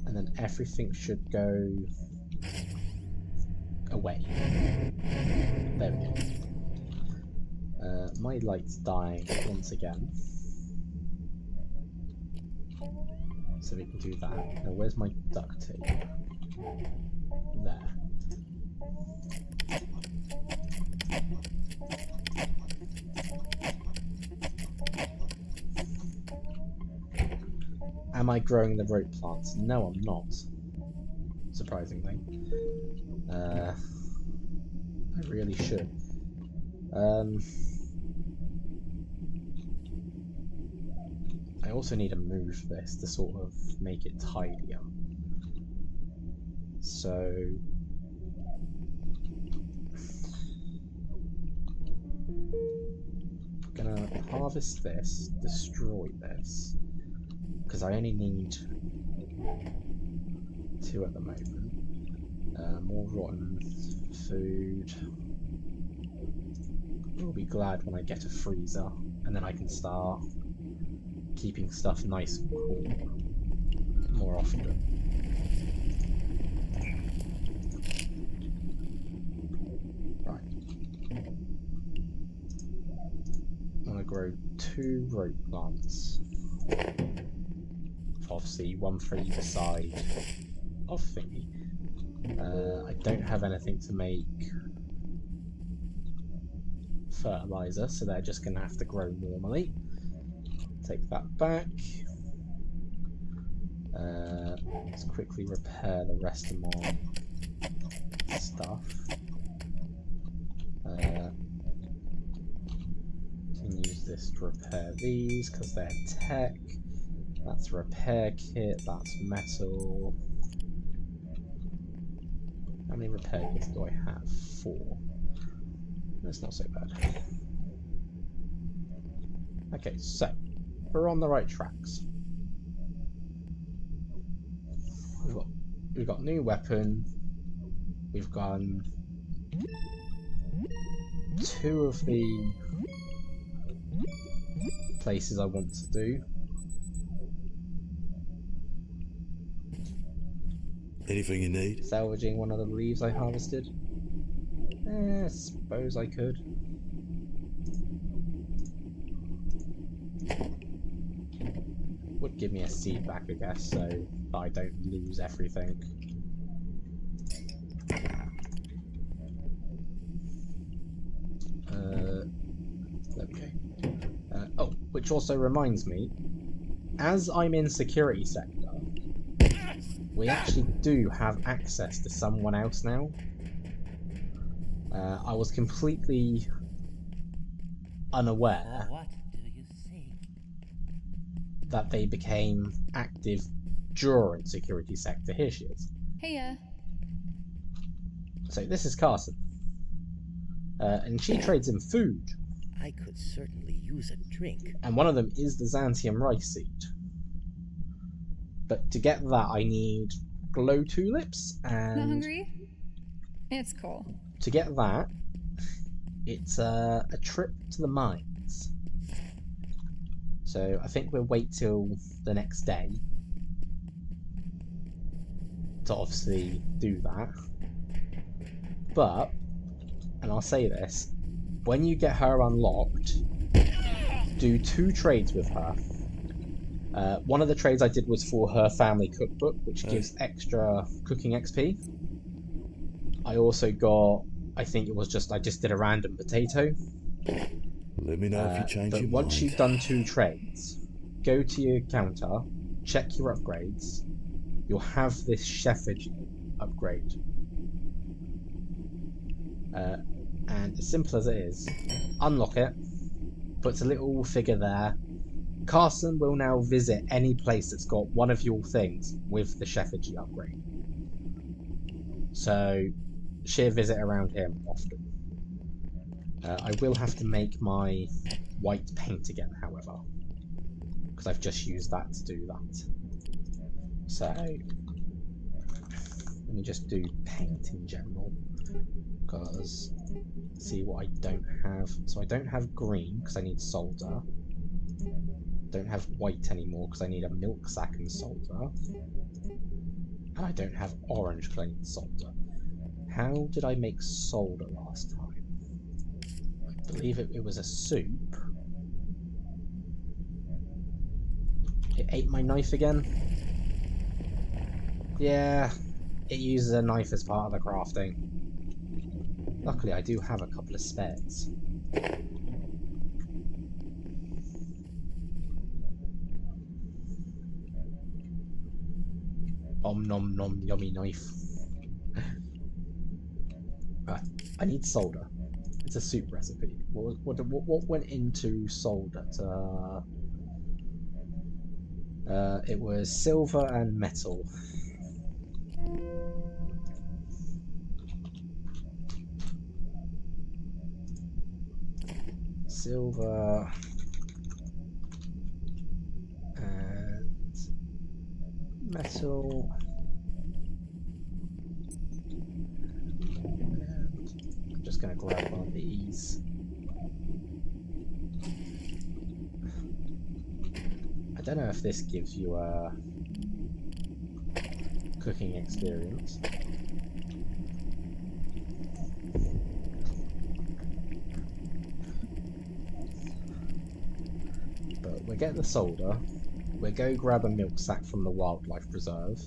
And then everything should go away. There we go. My light's dying once again. So we can do that. Now where's my duct tape? There. Am I growing the rope plants? No, I'm not. Surprisingly. I really should. I also need to move this to sort of make it tidier. So... I'm gonna harvest this, destroy this. Because I only need 2 at the moment. More rotten food. I'll be glad when I get a freezer, and then I can start keeping stuff nice and cool more often. Right. I'm gonna grow 2 rope plants. Obviously, 1 for either side of thingy. I don't have anything to make fertilizer, so they're just going to have to grow normally. Take that back. Let's quickly repair the rest of my stuff. Can use this to repair these because they're tech. That's a repair kit, that's metal. How many repair kits do I have? 4. That's not so bad. Okay, so we're on the right tracks. We've got new weapon. We've gone 2 of the places I want to do. Anything you need? Salvaging one of the leaves I harvested? Suppose I could. Would give me a seed back, I guess, so that I don't lose everything. There we go. Oh, which also reminds me, as I'm in security sector, we actually do have access to someone else now. I was completely unaware What do you say? that they became active during security sector. Here she is. Hey, So this is Carson. And she trades in food. I could certainly use a drink. And one of them is the Xanthium rice seed. But to get that I need glow tulips, and not hungry? It's cool. to get that it's a trip to the mines. So I think we'll wait till the next day to obviously do that. But, and I'll say this, when you get her unlocked, do 2 trades with her. One of the trades I did was for her family cookbook, which gives extra cooking XP. I also got, I think it was just, I just did a random potato. Let me know if you change But your once mind. you've done 2 trades, go to your counter, check your upgrades. You'll have this Shepherd upgrade. And as simple as it is, unlock it, puts a little figure there. Carson will now visit any place that's got one of your things with the Shepherd upgrade. So she'll visit around him often. I will have to make my white paint again, however, because I've just used that to do that. So let me just do paint in general, because see what I don't have. So I don't have green because I need solder. Don't have white anymore because I need a milk sack and solder. And I don't have orange because I need solder. How did I make solder last time? I believe it was a soup. It ate my knife again. Yeah, it uses a knife as part of the crafting. Luckily I do have a couple of spares. Om nom nom yummy knife. I need solder. It's a soup recipe. What went into solder? It was silver and metal. Silver and metal. And I'm just going to grab one of these. I don't know if this gives you a cooking experience. But we'll get the solder. We'll go grab a milk sack from the wildlife preserve.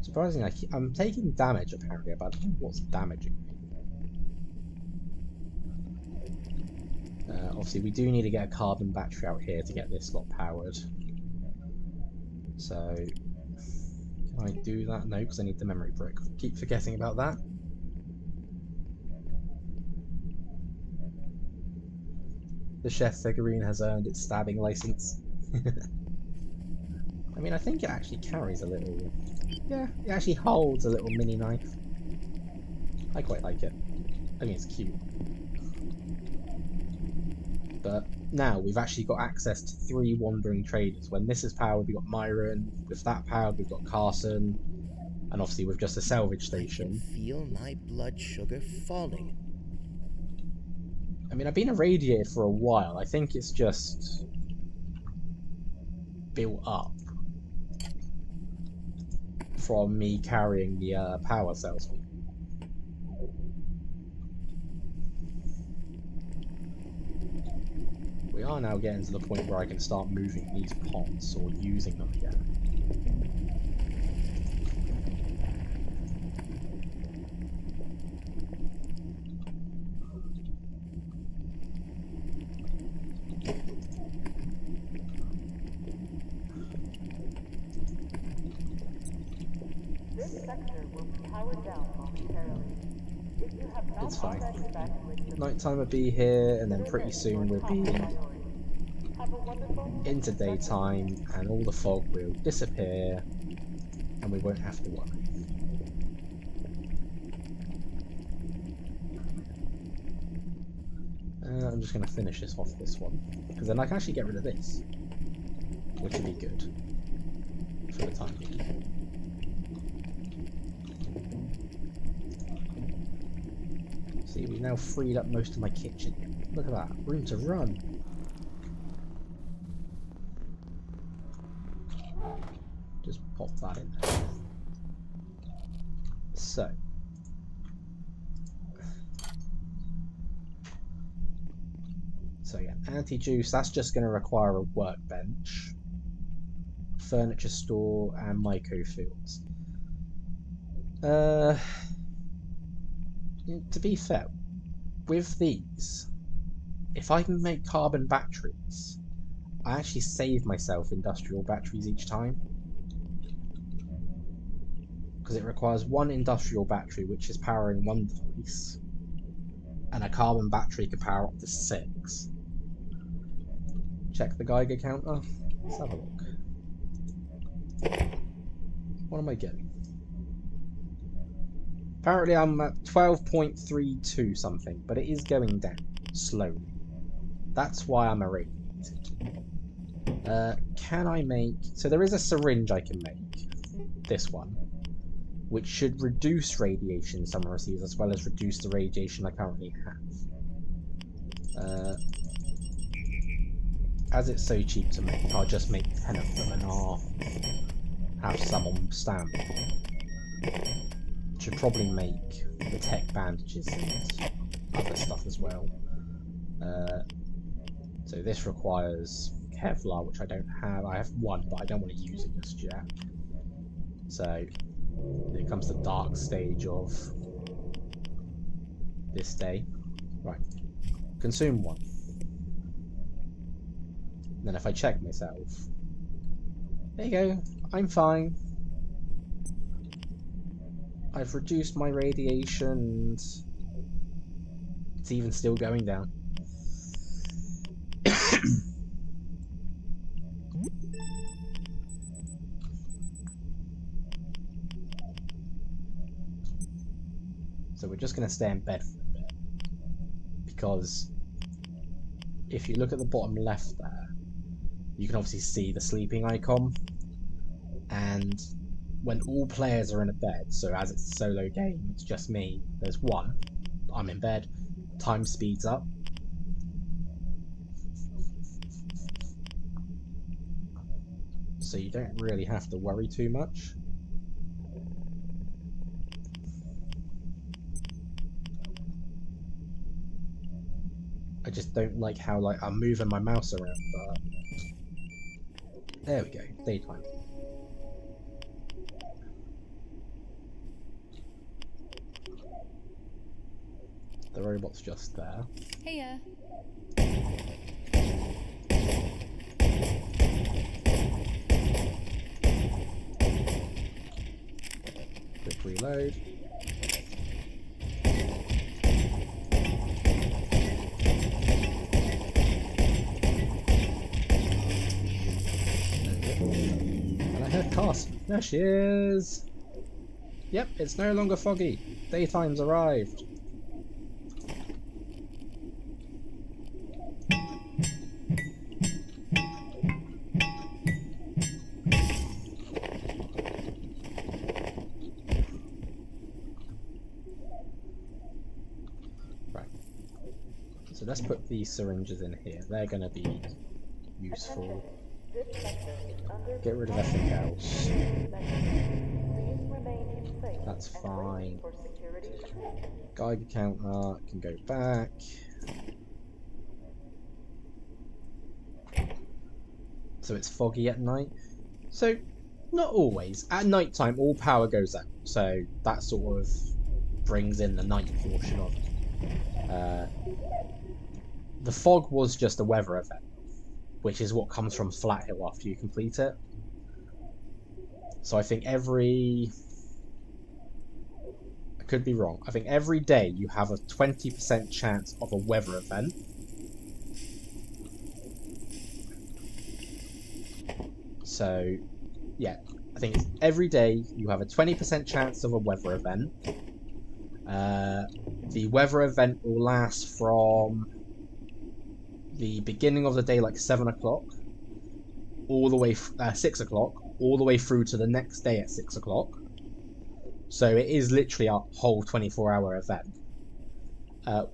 Surprisingly, I'm taking damage apparently, but I don't know what's damaging me. Obviously, we do need to get a carbon battery out here to get this lot powered. So, can I do that? No, because I need the memory brick. Keep forgetting about that. The chef figurine has earned its stabbing license. I mean, I think it actually carries a little... Yeah, it actually holds a little mini knife. I quite like it. I mean, it's cute. But now we've actually got access to 3 wandering traders. When this is powered, we've got Myron. With that powered, we've got Carson. And obviously with just a salvage station. I can feel my blood sugar falling. I mean, I've been irradiated for a while. I think it's just... built up from me carrying the power cells. We are now getting to the point where I can start moving these pots or using them again. This sector will be powered down momentarily. If you have not It's fine. already evacuated the Nighttime will be here, and then pretty soon we'll be have a wonderful into daytime, and all the fog will disappear, and we won't have to worry. I'm just going to finish this off this one, because then I can actually get rid of this, which would be good for the time being. See, we've now freed up most of my kitchen. Look at that, room to run. Just pop that in there. So yeah, anti-juice, that's just going to require a workbench, furniture store, and myco-fields. To be fair, with these, if I can make carbon batteries, I actually save myself industrial batteries each time. Because it requires one industrial battery which is powering one device, and a carbon battery can power up to 6. Check the Geiger counter. Let's have a look. What am I getting? Apparently I'm at 12.32 something, but it is going down slowly. That's why I'm irradiated. Can I make... So there is a syringe I can make. This one. Which should reduce radiation someone receives, as well as reduce the radiation I currently have. As it's so cheap to make, I'll just make 10 of them and I'll have some on standby. Should probably make the tech bandages and other stuff as well. So this requires Kevlar, which I don't have. I have one, but I don't want to use it just yet. So here comes the dark stage of this day. Right. Consume one. Then if I check myself, there you go, I'm fine. I've reduced my radiation and it's even still going down. So we're just going to stay in bed for a bit, because if you look at the bottom left there, you can obviously see the sleeping icon, and when all players are in a bed, so as it's a solo game, it's just me, there's one, I'm in bed, time speeds up. So you don't really have to worry too much. I just don't like how I'm moving my mouse around, but there we go, daytime. The robot's just there. Hey, Quick reload. And I heard Carson. There she is! Yep, it's no longer foggy. Daytime's arrived. Right. So let's put these syringes in here. They're going to be useful. This sector is under Get rid of everything else. Please remain in place That's and fine. wait for security assistance. Geiger counter can go back. So it's foggy at night. So not always. At night time, all power goes out. So that sort of brings in the night portion of it. The fog was just a weather event, which is what comes from Flat Hill after you complete it. So I think I could be wrong. I think every day you have a 20% chance of a weather event. So, yeah, I think it's every day you have a 20% chance of a weather event. The weather event will last from the beginning of the day, like 7 o'clock, all the way 6 o'clock, all the way through to the next day at 6 o'clock. So it is literally a whole 24-hour event.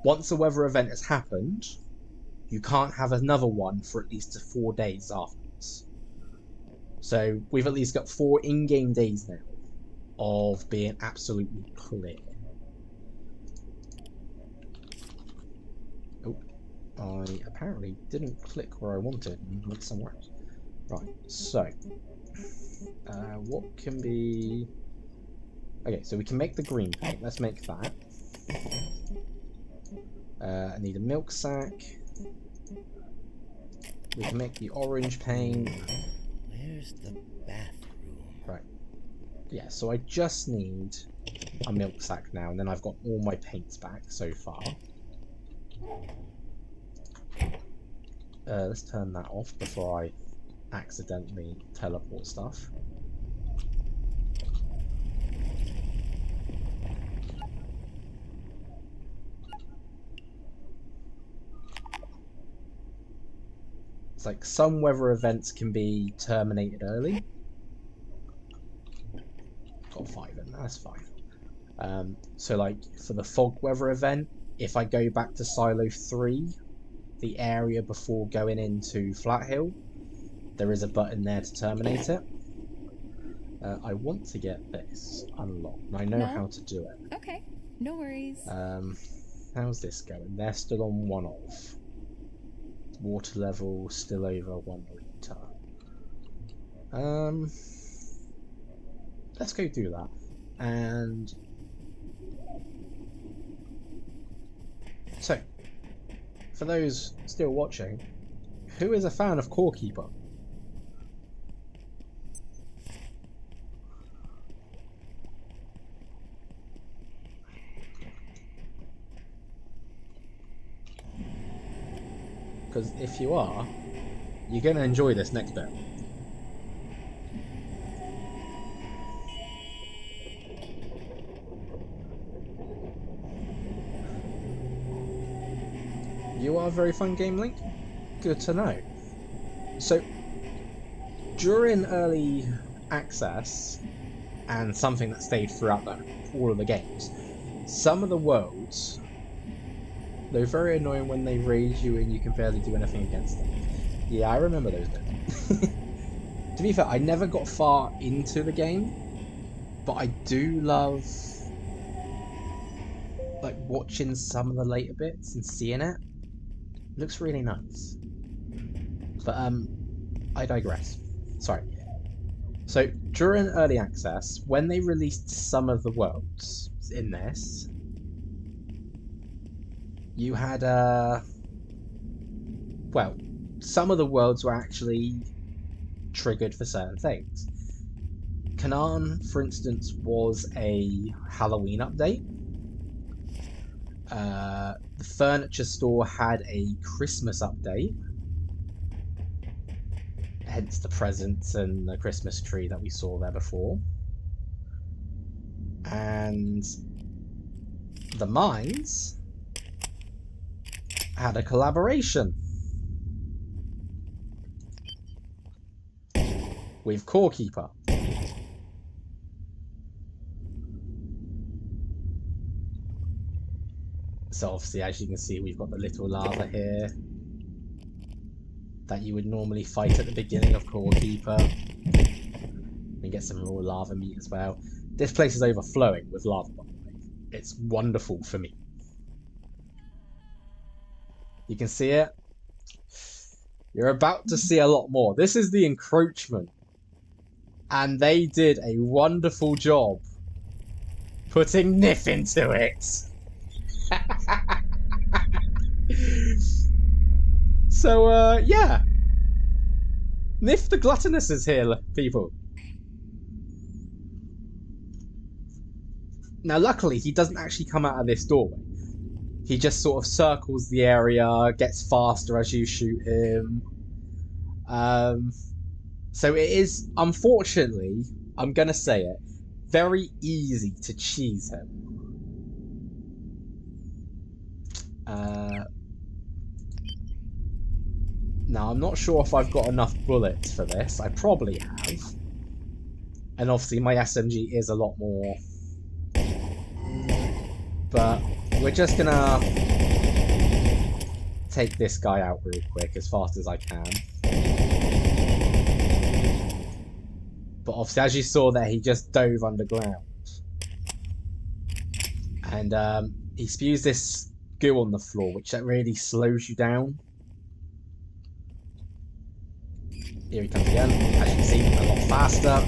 Once the weather event has happened, you can't have another one for at least 4 days afterwards. So we've at least got 4 in-game days now of being absolutely clear. Oh, I apparently didn't click where I wanted and went somewhere else. Right, so what can be... Okay, so we can make the green paint. Let's make that. I need a milk sack. We can make the orange paint. Where's the bathroom? Right. Yeah, so I just need a milk sack now, and then I've got all my paints back so far. Let's turn that off before I accidentally teleport stuff. It's like some weather events can be terminated early. Got 5 in, that's fine. So like for the fog weather event, if I go back to Silo 3, the area before going into Flat Hill, there is a button there to terminate it. I want to get this unlocked, and I know No? how to do it. Okay, no worries. How's this going? They're still on 1 off. Water level still over 1 litre. Let's go do that. And so, for those still watching, who is a fan of Core Keeper? Because if you are, you're going to enjoy this next bit. You are a very fun game, Link? Good to know. So, during early access, and something that stayed throughout all of the games, some of the worlds, they're very annoying when they raise you and you can barely do anything against them. Yeah, I remember those bits. To be fair, I never got far into the game, but I do love like watching some of the later bits and seeing it. It looks really nice. But I digress. Sorry. So during early access, when they released some of the worlds in this, you had well, some of the worlds were actually triggered for certain things. Canaan, for instance, was a Halloween update. The furniture store had a Christmas update, hence the presents and the Christmas tree that we saw there before. And the mines had a collaboration with Core Keeper. So obviously, as you can see, we've got the little lava here. that you would normally fight at the beginning of Core Keeper. And get some raw lava meat as well. This place is overflowing with lava, by the way. It's wonderful for me. You can see it. You're about to see a lot more. This is the encroachment. And they did a wonderful job putting Nif into it. So, yeah. Nif the Gluttonous is here, people. Now, luckily, he doesn't actually come out of this doorway. He just sort of circles the area, gets faster as you shoot him. So it is, unfortunately, I'm going to say it, very easy to cheese him. Now, I'm not sure if I've got enough bullets for this. I probably have. And obviously, my SMG is a lot more. But we're just gonna take this guy out real quick as fast as I can. But obviously, as you saw there, he just dove underground. And he spews this goo on the floor, which really slows you down. Here he comes again. As you can see, a lot faster.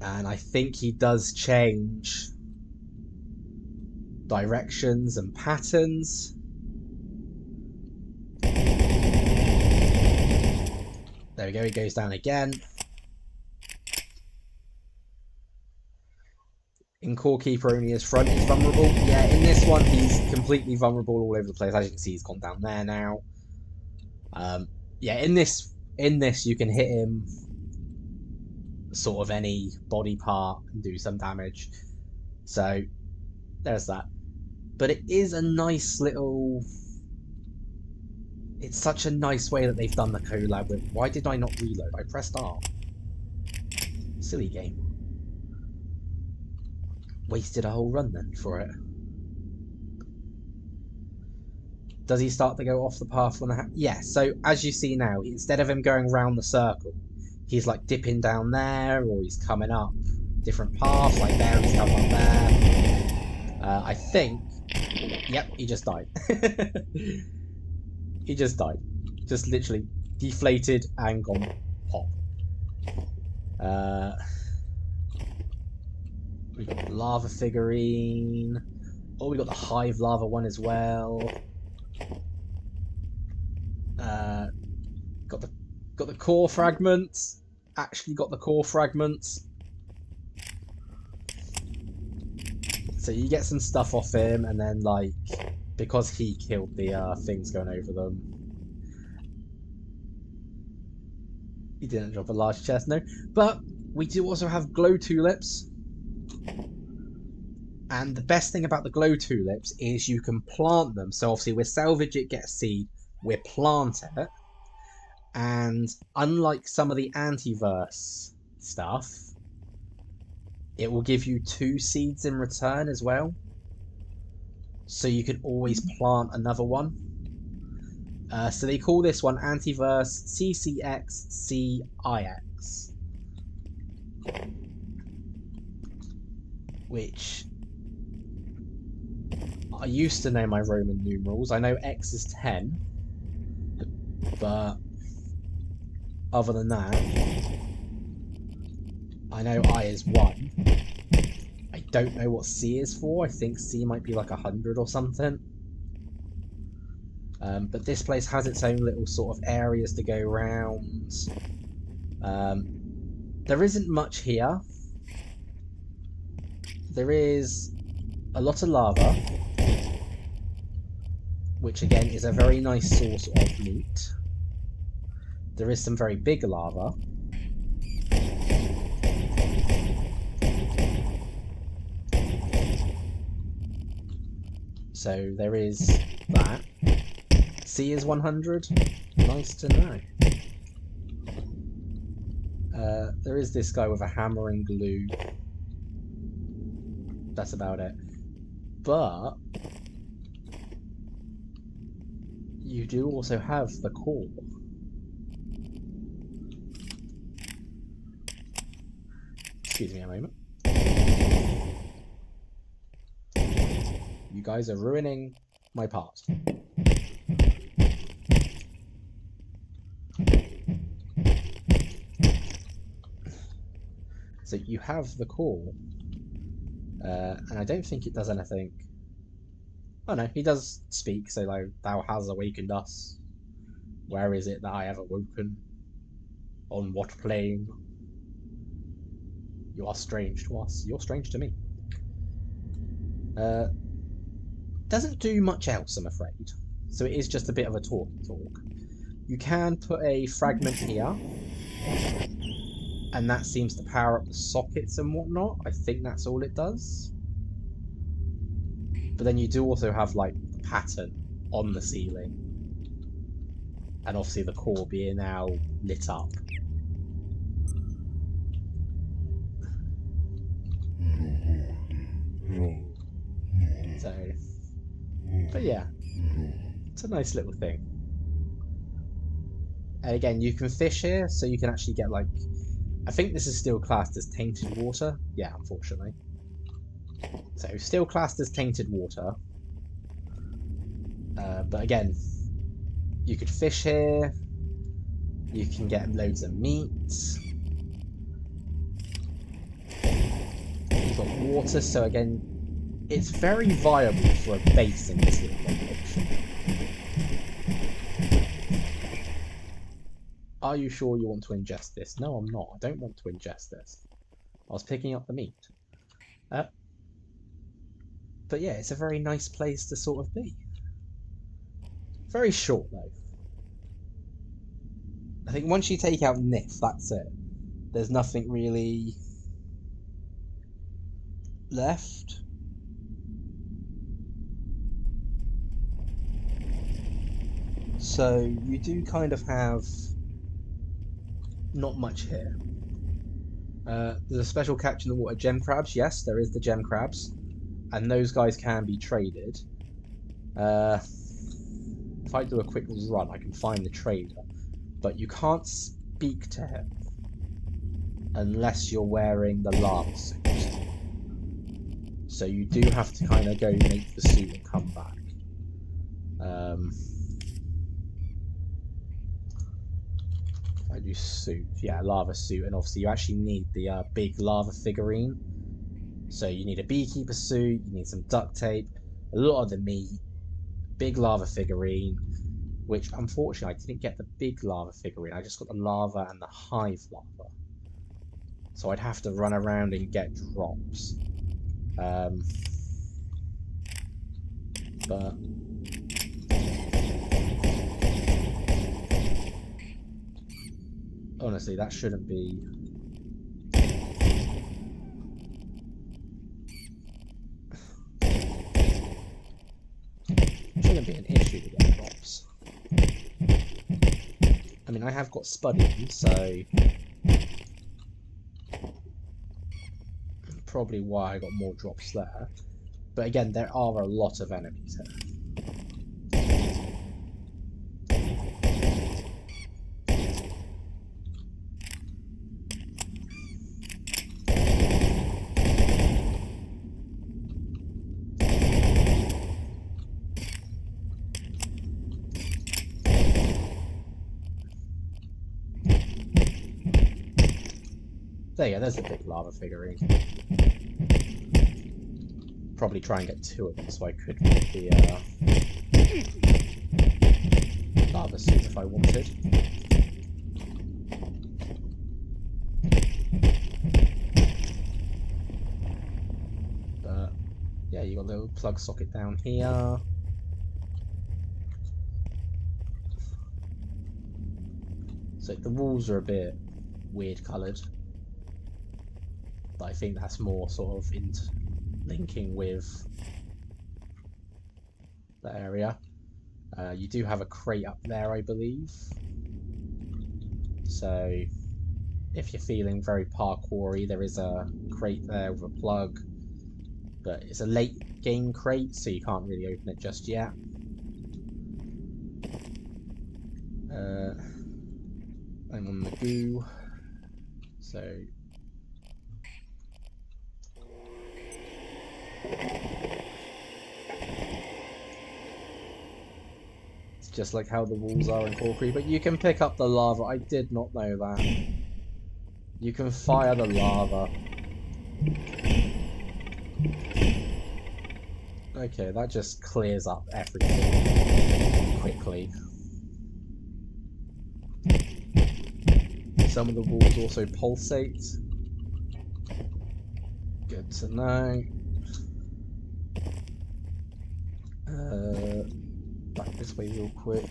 And I think he does change directions and patterns. There we go, he goes down again. In Core Keeper, only his front is vulnerable. Yeah, in this one, he's completely vulnerable all over the place. As you can see, he's gone down there now. Yeah, in this, you can hit him sort of any body part and do some damage. So there's that. But it is a nice little. It's such a nice way that they've done the collab with. Why did I not reload? I pressed R. Silly game. Wasted a whole run then for it. Does he start to go off the path when I yeah, so as you see now, instead of him going round the circle, he's like dipping down there, or he's coming up different paths, like there, he's come up there. I think, yep, he just died. He just died. Just literally deflated and gone pop. We got the lava figurine. Oh, we got the hive lava one as well. Got the core fragments. Actually got the core fragments. So you get some stuff off him, and then like because he killed the things going over them. He didn't drop a large chest, no. But we do also have glow tulips. And the best thing about the glow tulips is you can plant them. So obviously we salvage it, get a seed, we plant it. And unlike some of the antiverse stuff, it will give you 2 seeds in return as well. So you can always plant another one. So they call this one Antiverse CCXCIX. Which I used to know my Roman numerals. I know X is 10. But other than that, I know I is 1. I don't know what C is for. I think C might be like 100 or something. But this place has its own little sort of areas to go around. There isn't much here. There is a lot of lava, which again is a very nice source of meat. There is some very big lava. So there is that. C is 100. Nice to know. There is this guy with a hammer and glue. That's about it. But you do also have the core. Excuse me a moment. You guys are ruining my part. So you have the core, and I don't think it does anything. Oh no, he does speak, so like, thou hast awakened us. Where is it that I have awoken? On what plane? You are strange to us, you're strange to me. Doesn't do much else, I'm afraid. So it is just a bit of a talk. You can put a fragment here, and that seems to power up the sockets and whatnot. I think that's all it does. But then you do also have like the pattern on the ceiling, and obviously the core being now lit up. So, but yeah, it's a nice little thing. And again, you can fish here, so you can actually get like, I think this is still classed as tainted water. Yeah, unfortunately. So still classed as tainted water. But again, you could fish here. You can get loads of meat. You've got water, so again, it's very viable for a base in this little location. Are you sure you want to ingest this? No, I'm not. I don't want to ingest this. I was picking up the meat. But yeah, it's a very nice place to sort of be. Very short, though. I think once you take out Nif, that's it. There's nothing really left. So you do kind of have not much here. There's a special catch in the water, gem crabs. Yes, there is the gem crabs, and those guys can be traded. If I do a quick run, I can find the trader, but you can't speak to him unless you're wearing the lava suit. So you do have to kind of go make the suit and come back. I do suit, yeah, lava suit, and obviously you actually need the big lava figurine. So you need a beekeeper suit, you need some duct tape, a lot of the meat, big lava figurine, which unfortunately I didn't get the big lava figurine, I just got the lava and the hive lava. So I'd have to run around and get drops. But honestly, that shouldn't be. Shouldn't be an issue to get drops. I mean, I have got Spudding, so probably why I got more drops there. But again, there are a lot of enemies here. There you go, there's the big lava figurine. Probably try and get two of them so I could make the lava suit if I wanted. But yeah, you got a little plug socket down here. So the walls are a bit weird coloured. But I think that's more sort of linking with the area. You do have a crate up there, I believe. So if you're feeling very parkour-y, there is a crate there with a plug. But it's a late game crate, so you can't really open it just yet. I'm on the goo, so it's just like how the walls are in Corkery, but you can pick up the lava. I did not know that. You can fire the lava. Okay, that just clears up everything quickly. Some of the walls also pulsate. Good to know. Back this way real quick.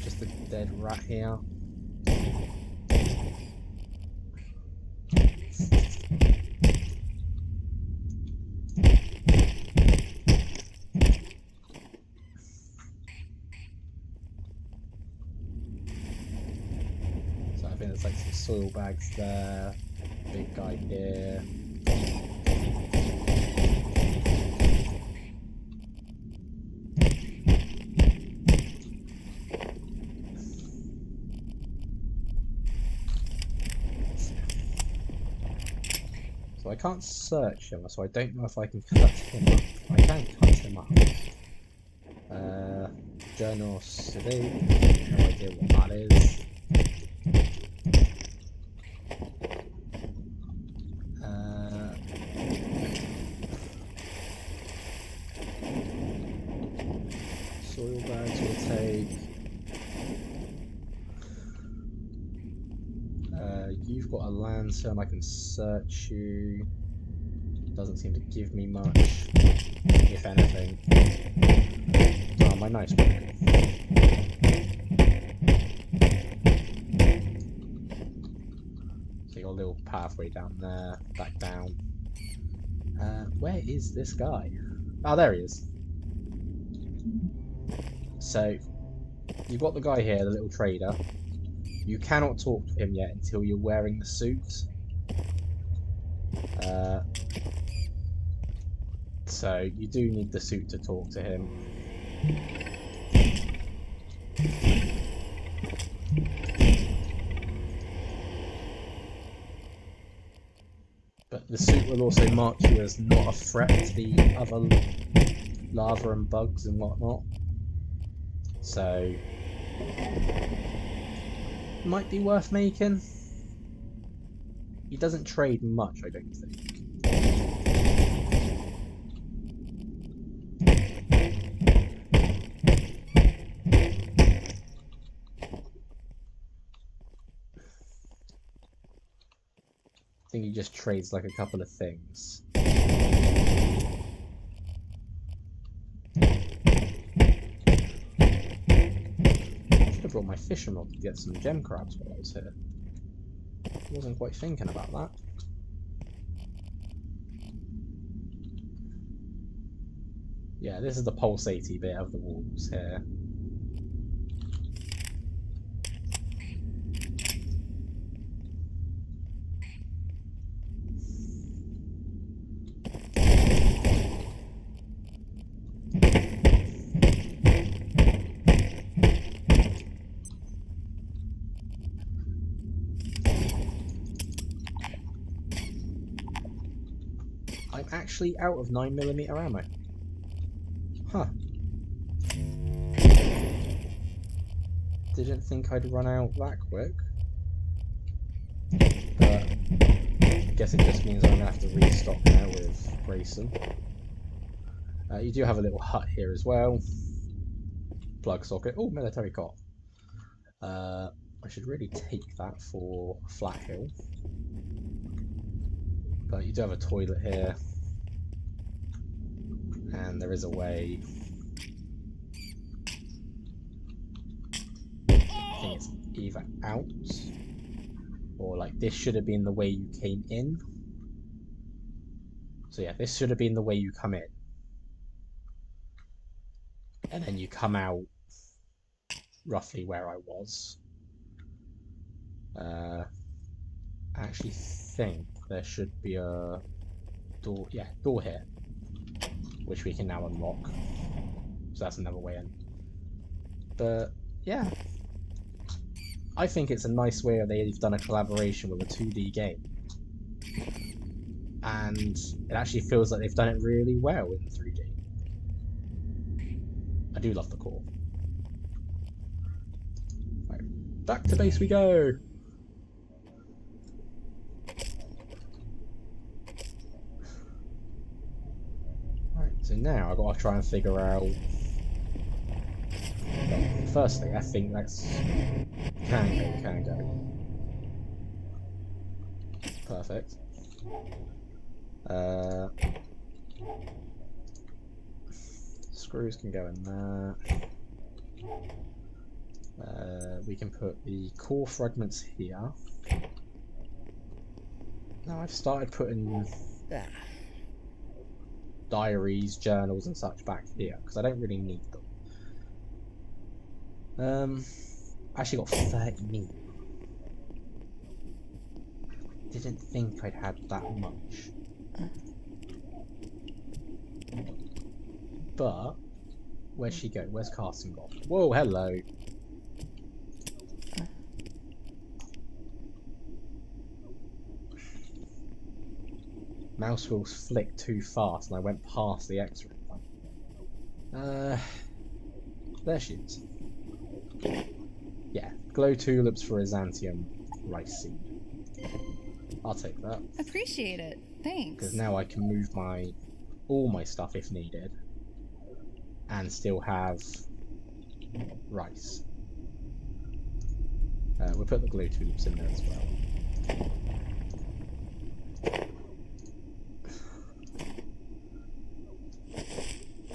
Just a dead rat here. So I think there's like some soil bags there. Big guy here. So I can't search him, so I don't know if I can cut him up. I can cut him up. Journal City, no idea what that is. Soil bags will take. You've got a lantern, I can search you. Doesn't seem to give me much, if anything. Oh, my knife's broken. So you got a little pathway down there, back down. Where is this guy? Oh, there he is. So, you've got the guy here, the little trader. You cannot talk to him yet until you're wearing the suit. So you do need the suit to talk to him. But the suit will also mark you as not a threat to the other lava and bugs and whatnot. So might be worth making. He doesn't trade much, I don't think. I think he just trades like a couple of things. Should have brought my fishing rod to get some gem crabs while I was here. Wasn't quite thinking about that. Yeah, this is the pulsatey bit of the walls here. I'm actually out of 9mm ammo. Huh. Didn't think I'd run out that quick. But I guess it just means I'm going to have to restock now with Grayson. You do have a little hut here as well. Plug socket. Oh, military cot. I should really take that for Flat Hill. But you do have a toilet here. And there is a way. I think it's either out Or like this should have been the way you came in. So yeah, this should have been the way you come in. And then you come out roughly where I was. I actually think there should be a door, yeah, door here, which we can now unlock. So that's another way in. But yeah, I think it's a nice way they've done a collaboration with a 2D game. And it actually feels like they've done it really well in 3D. I do love the core. Right, back to base we go! Right, so now I've got to try and figure out... Well, firstly, I think that's... Can go. Perfect. Screws can go in there. We can put the core fragments here. Now I've started putting diaries, journals and such back here because I don't really need them. I actually got 30 meat. Didn't think I'd had that much. But where'd she go? Where's Carson gone? Whoa, hello. Mouse wheels flicked too fast and I went past the X-ray. There she is. Yeah, glow tulips for Xanthium rice seed. I'll take that. Appreciate it. Thanks. Because now I can move all my stuff if needed. And still have rice. We'll put the glow tulips in there as well.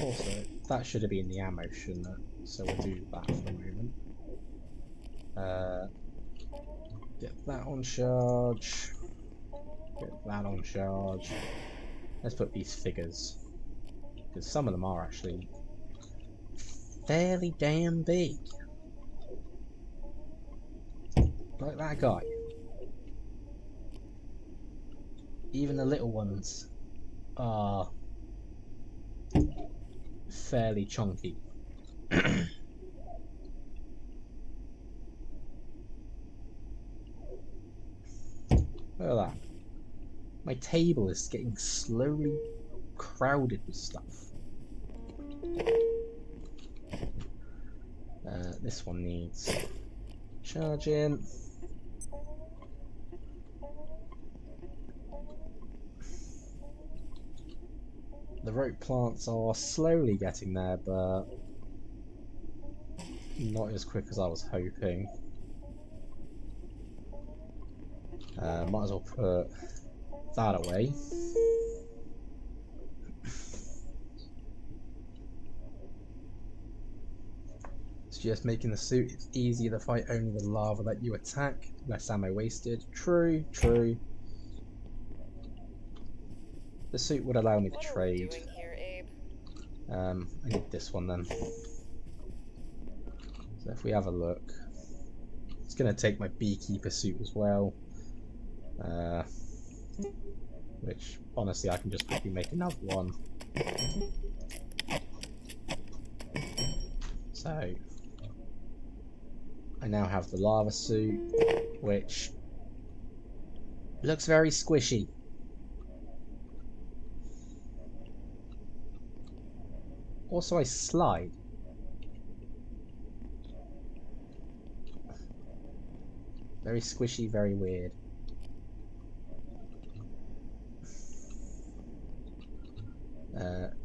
Also, that should have been the ammo, shouldn't it? So we'll do that for a moment. Get that on charge. Get that on charge. Let's put these figures. Because some of them are actually fairly damn big. Like that guy. Even the little ones are fairly chunky. Look at that. My table is getting slowly crowded with stuff. This one needs charging. The rope plants are slowly getting there, but not as quick as I was hoping. Might as well put that away. It's just making the suit easier to fight only the lava that you attack. Less ammo wasted. True, true. The suit would allow me to trade. What are we doing here, Abe? I need this one then. So if we have a look, it's going to take my beekeeper suit as well. Which honestly I can just quickly make another one. So I now have the lava suit, which looks very squishy. Also, I slide. Very squishy, very weird.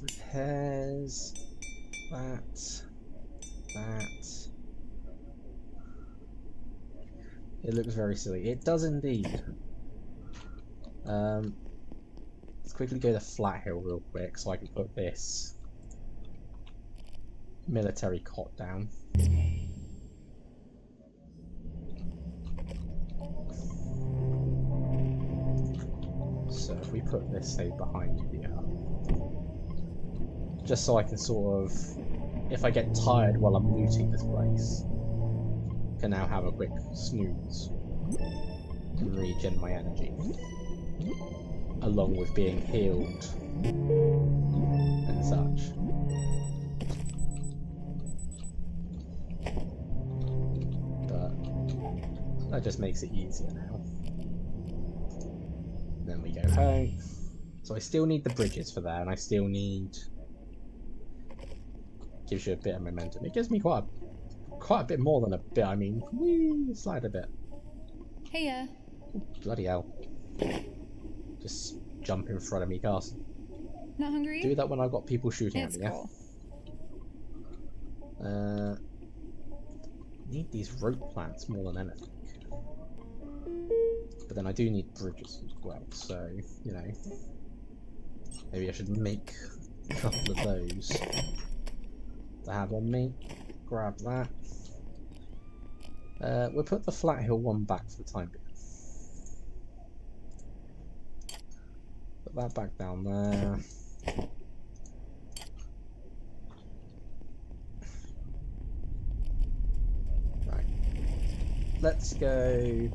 Repairs. That. It looks very silly. It does indeed. Let's quickly go to Flat Hill real quick so I can put this military cot down. if we put this, say, behind here, just so I can sort of, if I get tired while I'm looting this place, can now have a quick snooze and regen my energy, along with being healed and such. But that just makes it easier now. Then we go home. So I still need the bridges for that, and I still need... Gives you a bit of momentum. It gives me quite a bit more than a bit. I mean, whee, slide a bit. Heya. Oh, bloody hell. Just jump in front of me, castle. Not hungry? Do that when I've got people shooting It's at me, yeah? cool. Need these rope plants more than anything. But then I do need bridges as well, so, you know. Maybe I should make a couple of those to have on me. Grab that. We'll put the flat hill one back for the time being. Put that back down there. Right. Let's go.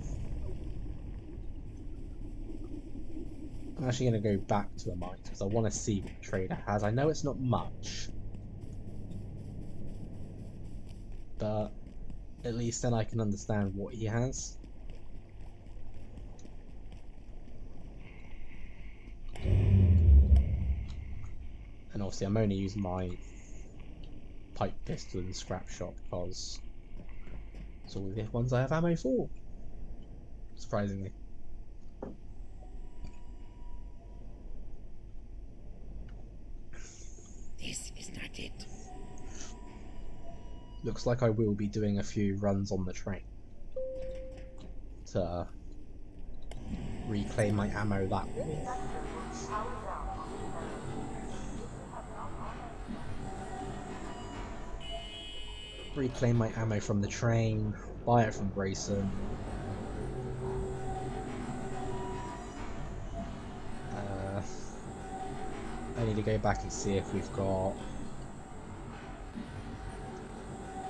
I'm actually going to go back to the mines because I want to see what the trader has. I know it's not much, but at least then I can understand what he has. And obviously I'm only using my pipe pistol and scrap shot because it's all the ones I have ammo for, surprisingly. This is not it. Looks like I will be doing a few runs on the train to reclaim my ammo that way. Reclaim my ammo from the train, buy it from Grayson. I need to go back and see if we've got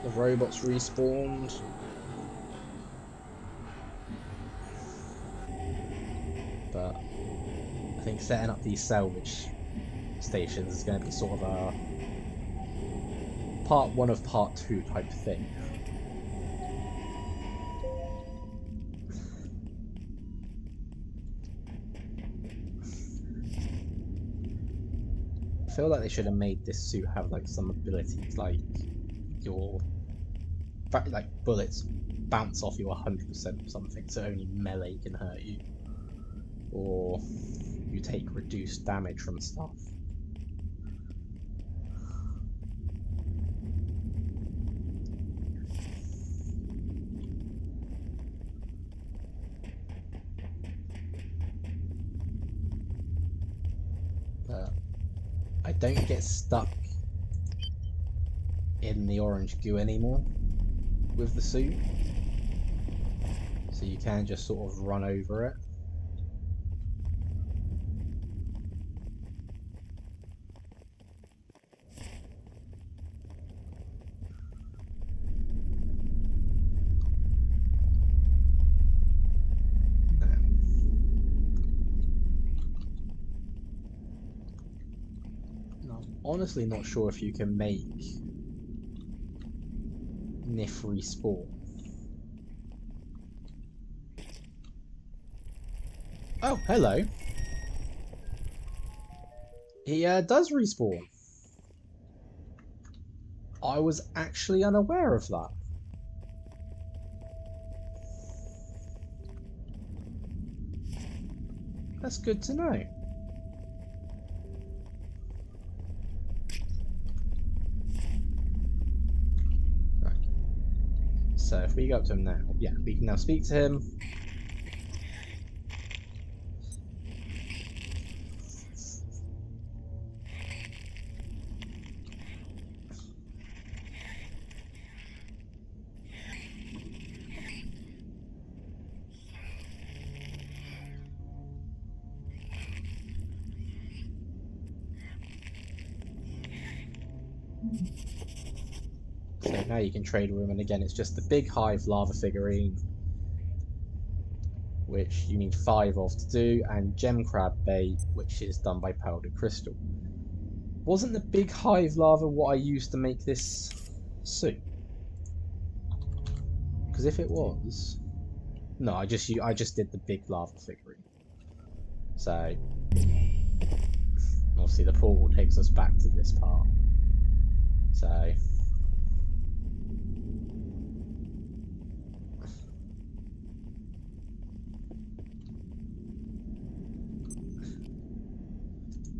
the robots respawned. But I think setting up these salvage stations is going to be sort of a part 1 of part 2 type thing. I feel like they should have made this suit have like some abilities, like your like bullets bounce off you 100% or something, so only melee can hurt you, or you take reduced damage from stuff. I don't get stuck in the orange goo anymore with the suit, so you can just sort of run over it. Honestly not sure if you can make Nif respawn. Oh, hello. He does respawn. I was actually unaware of that. That's good to know. So if we go up to him now, yeah, we can now speak to him. Now you can trade with him, and again, it's just the big hive lava figurine, which you need 5 of to do, and gem crab bait, which is done by powdered crystal. Wasn't the big hive lava what I used to make this suit? Because if it was, no, I just did the big lava figurine. So obviously the portal takes us back to this part. So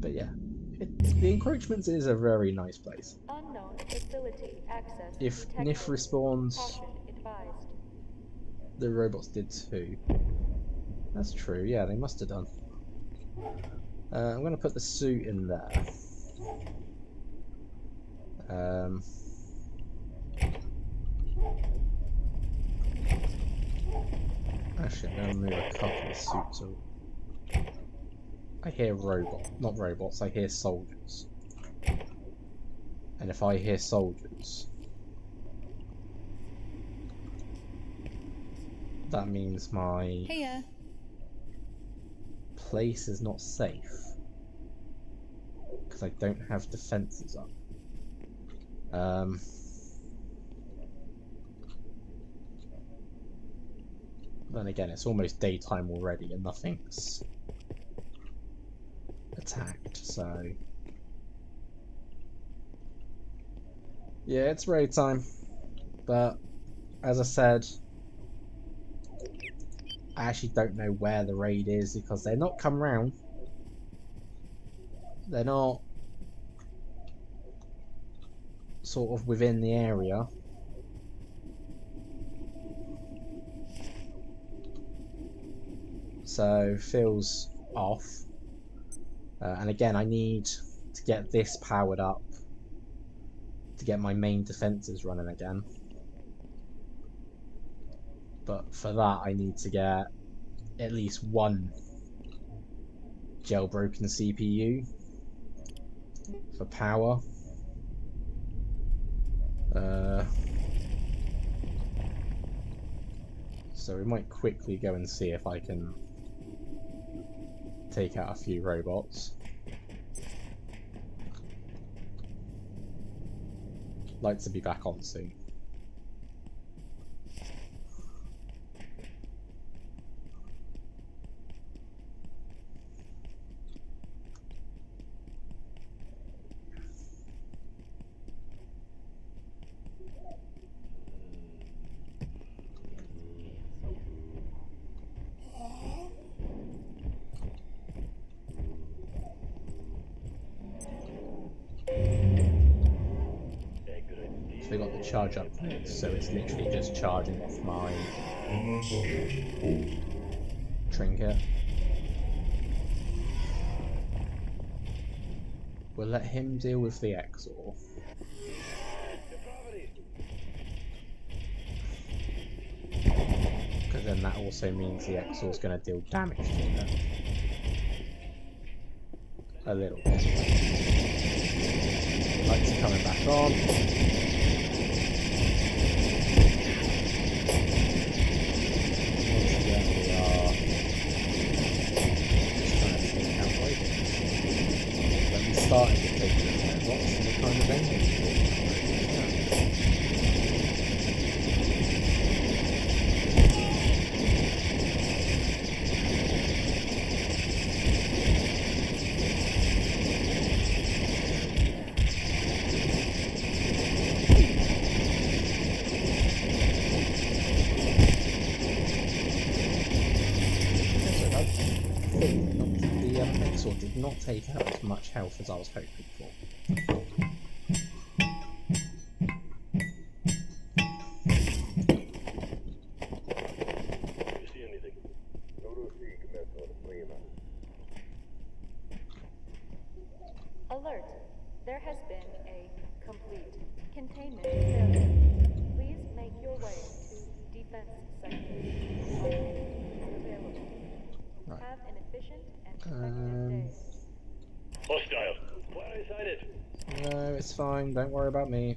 but yeah, the encroachments is a very nice place. Unknown facility access If detected. Nif respawns, Caution advised. the robots did too. That's true, yeah, they must have done. I'm going to put the suit in there. Actually, I'm going to move a couple of suits. I hear not robots, I hear soldiers. And if I hear soldiers, that means my place is not safe. Because I don't have defences up. Then again, it's almost daytime already and nothing's attacked, so yeah, it's raid time. But as I said, I actually don't know where the raid is because they're not come round. They're not sort of within the area. So feels off. And again, I need to get this powered up to get my main defences running again. But for that, I need to get at least one jailbroken CPU for power. So we might quickly go and see if I can take out a few robots. Like to be back on soon. So we got the charge up, so it's literally just charging off my trinket. We'll let him deal with the Exor. Because then that also means the Exor's going to deal damage to them. A little bit. Lights are coming back on. Once again, we are just trying to take out robots. When we started to take out robots, and we kind of ended with taking out robots. Did not take out as much health as I was hoping for. Alert. There has been a complete containment failure. Please make your way to defense sector. Available. Right. Have an efficient and effective day. Hostile. Player sighted. No, it's fine. Don't worry about me.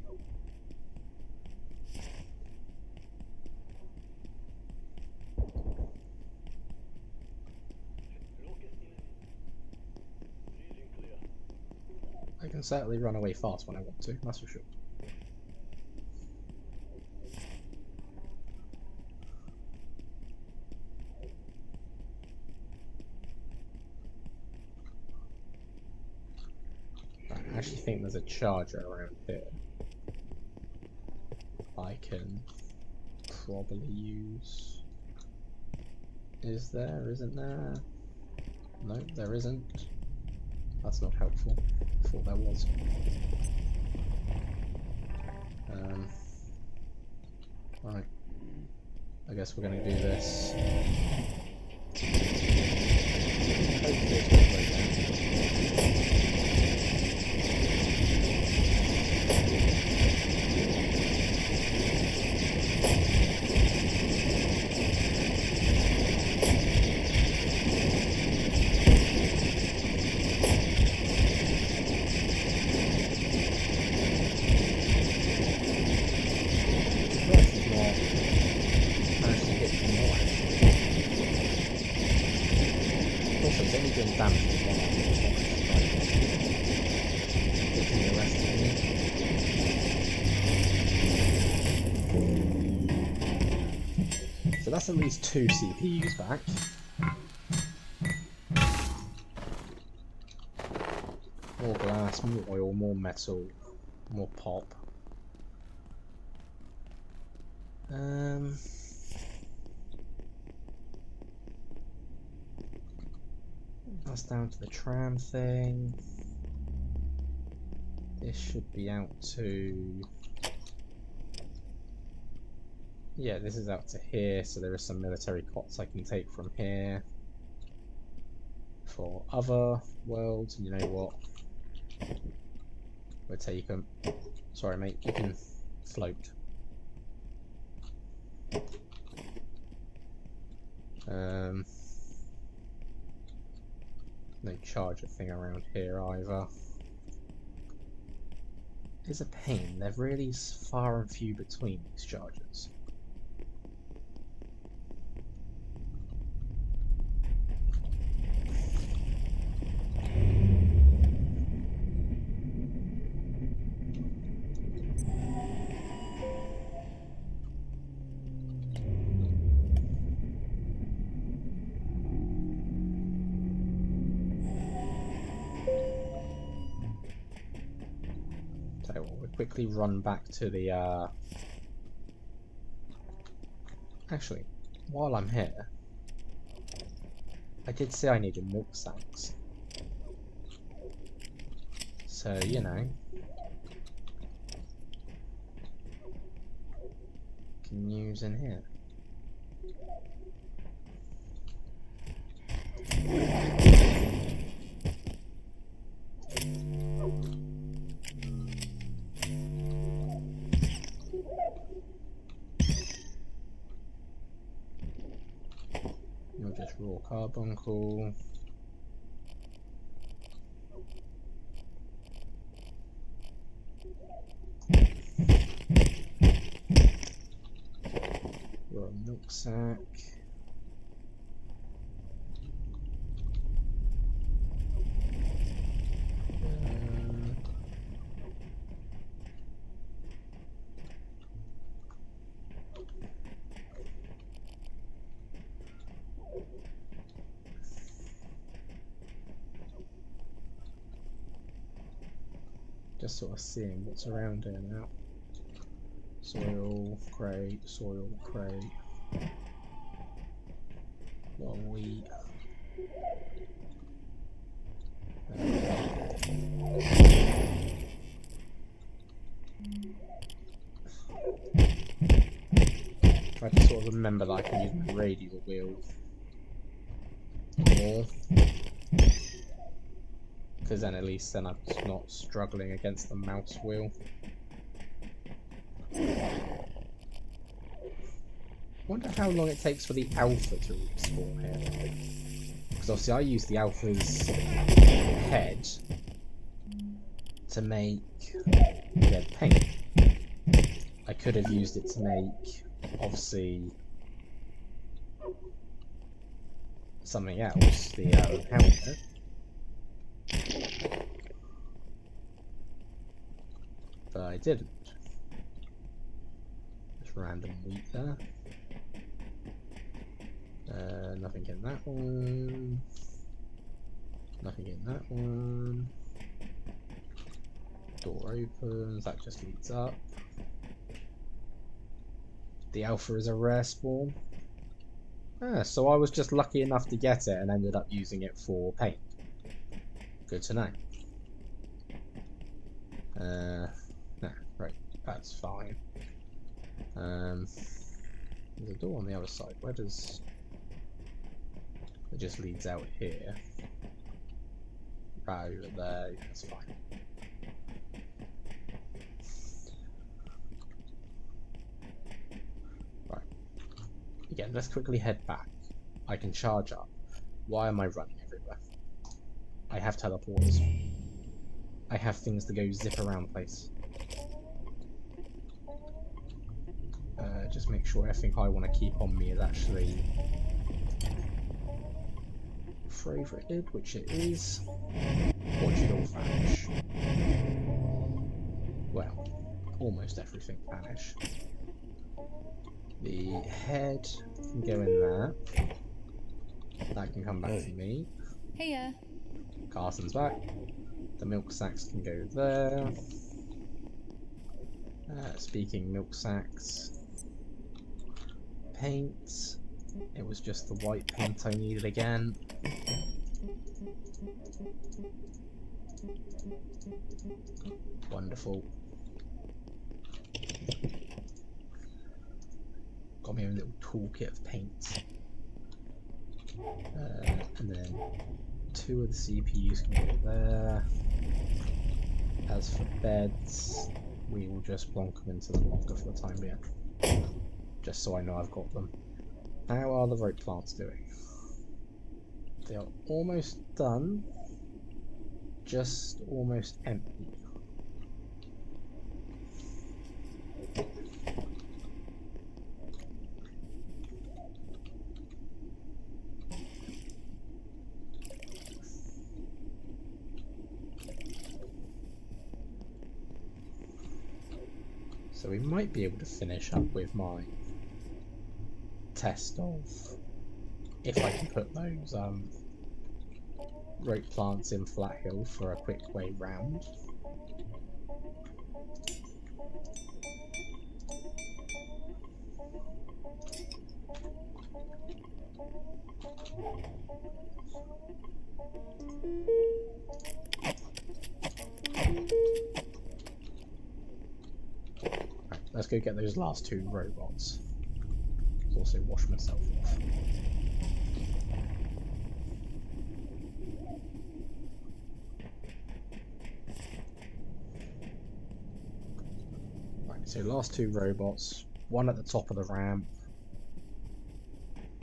can certainly run away fast when I want to, that's for sure. Right, I actually think there's a charger around here I can probably use. Is there? Isn't there? No, there isn't. That's not helpful. I thought there was. Right. I guess we're gonna do this. Hopefully it's gonna break down. So that's at least 2 CPUs back. More glass, more oil, more metal, more pop. That's down to the tram thing. This should be out to... Yeah, this is out to here, so there are some military cots I can take from here for other worlds, and you know what? We'll take them. Sorry mate, you can float. No charger thing around here either. It's a pain, they're really far and few between, these chargers. Quickly run back to the actually, while I'm here, I did say I needed milk sacks, so you know, can use in here. Just raw carbuncle. Raw milk sack. Just sort of seeing what's around here now. Soil, crate, soil, crate. Lot of wheat. Try to sort of remember that I can use my radial wheel more. Because then at least then I'm not struggling against the mouse wheel. Wonder how long it takes for the alpha to respawn here. Because obviously I use the alpha's head to make red paint. I could have used it to make, obviously, something else, the helmet. But I didn't. Just random wheat there. Nothing in that one. Nothing in that one. Door opens, that just leads up. The alpha is a rare spawn. Ah, so I was just lucky enough to get it and ended up using it for paint. Good to know. Nah, right, that's fine. There's a door on the other side. Where does... It just leads out here. Right over there, yeah, that's fine. Right. Again, let's quickly head back. I can charge up. Why am I running everywhere? I have teleporters. I have things to go zip around place. Just make sure everything I want to keep on me is actually favorited, which it is. Portugal vanish. Well, almost everything vanish. The head can go in there. That can come back to me. Hey, Carson's back. The milk sacks can go there. Speaking milk sacks. Paint. It was just the white paint I needed again. Wonderful. Got me a little toolkit of paint. And then 2 of the CPUs can go there. As for beds, we will just plonk them into the locker for the time being. Just so I know I've got them. How are the rope plants doing? They are almost done. Just almost empty. So we might be able to finish up with my test of if I can put those rope plants in Flat Hill for a quick way round. Right, let's go get those last 2 robots. I'll also wash myself off. Right, so last 2 robots, one at the top of the ramp,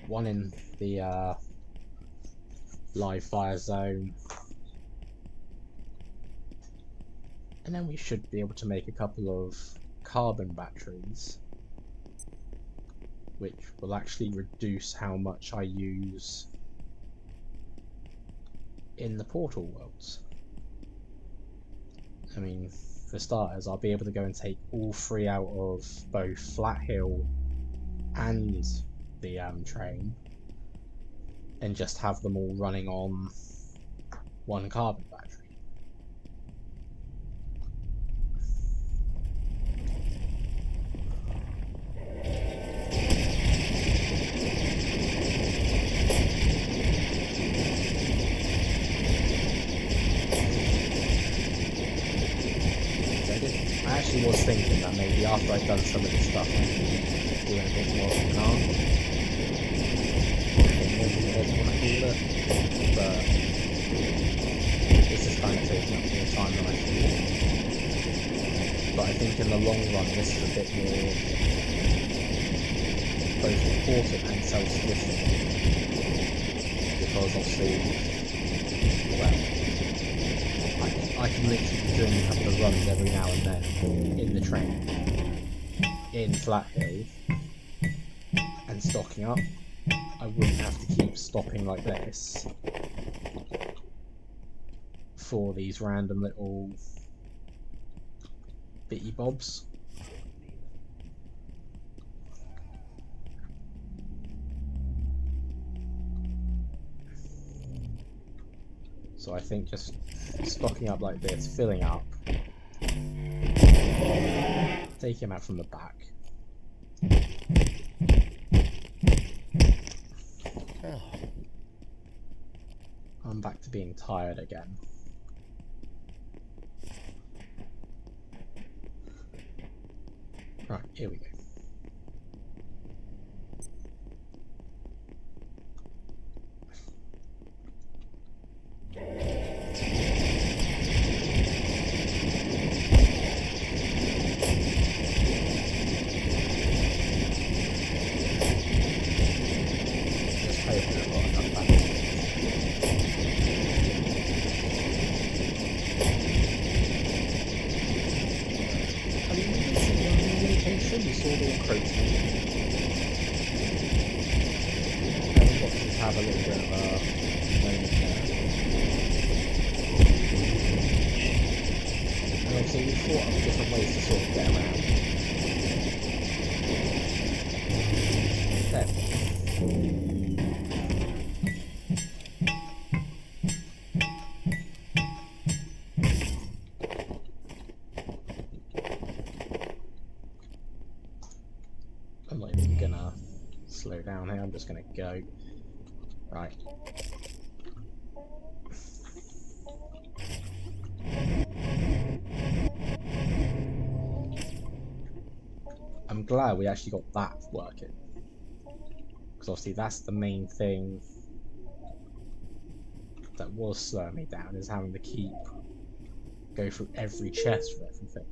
one in the live fire zone, and then we should be able to make a couple of carbon batteries, which will actually reduce how much I use in the portal worlds. I mean, for starters, I'll be able to go and take all 3 out of both Flat Hill and the train, and just have them all running on 1 carbon battery. I actually was thinking that maybe after I'd done some of this stuff, I could do a bit more of an arm. But this is kind of taking up more time than I thought. But I think in the long run, this is a bit more both important and self-sufficient. Because obviously, well, I can literally be doing a couple of runs every now and then in the train, in Flat Hill, and stocking up. I wouldn't have to keep stopping like this for these random little bitty bobs. So I think just stocking up like this, filling up, take him out from the back. Oh, I'm back to being tired again. Right, here we go. Just hoping I've got enough battery. I mean, we did see one location, we saw the encroachment. And we got to have a little bit of a moment there. And obviously we thought of different ways to sort of get around. There. I'm not even gonna slow down here, I'm just gonna go. Right. I'm glad we actually got that working. Because obviously that's the main thing that was slowing me down, is having to go through every chest for everything.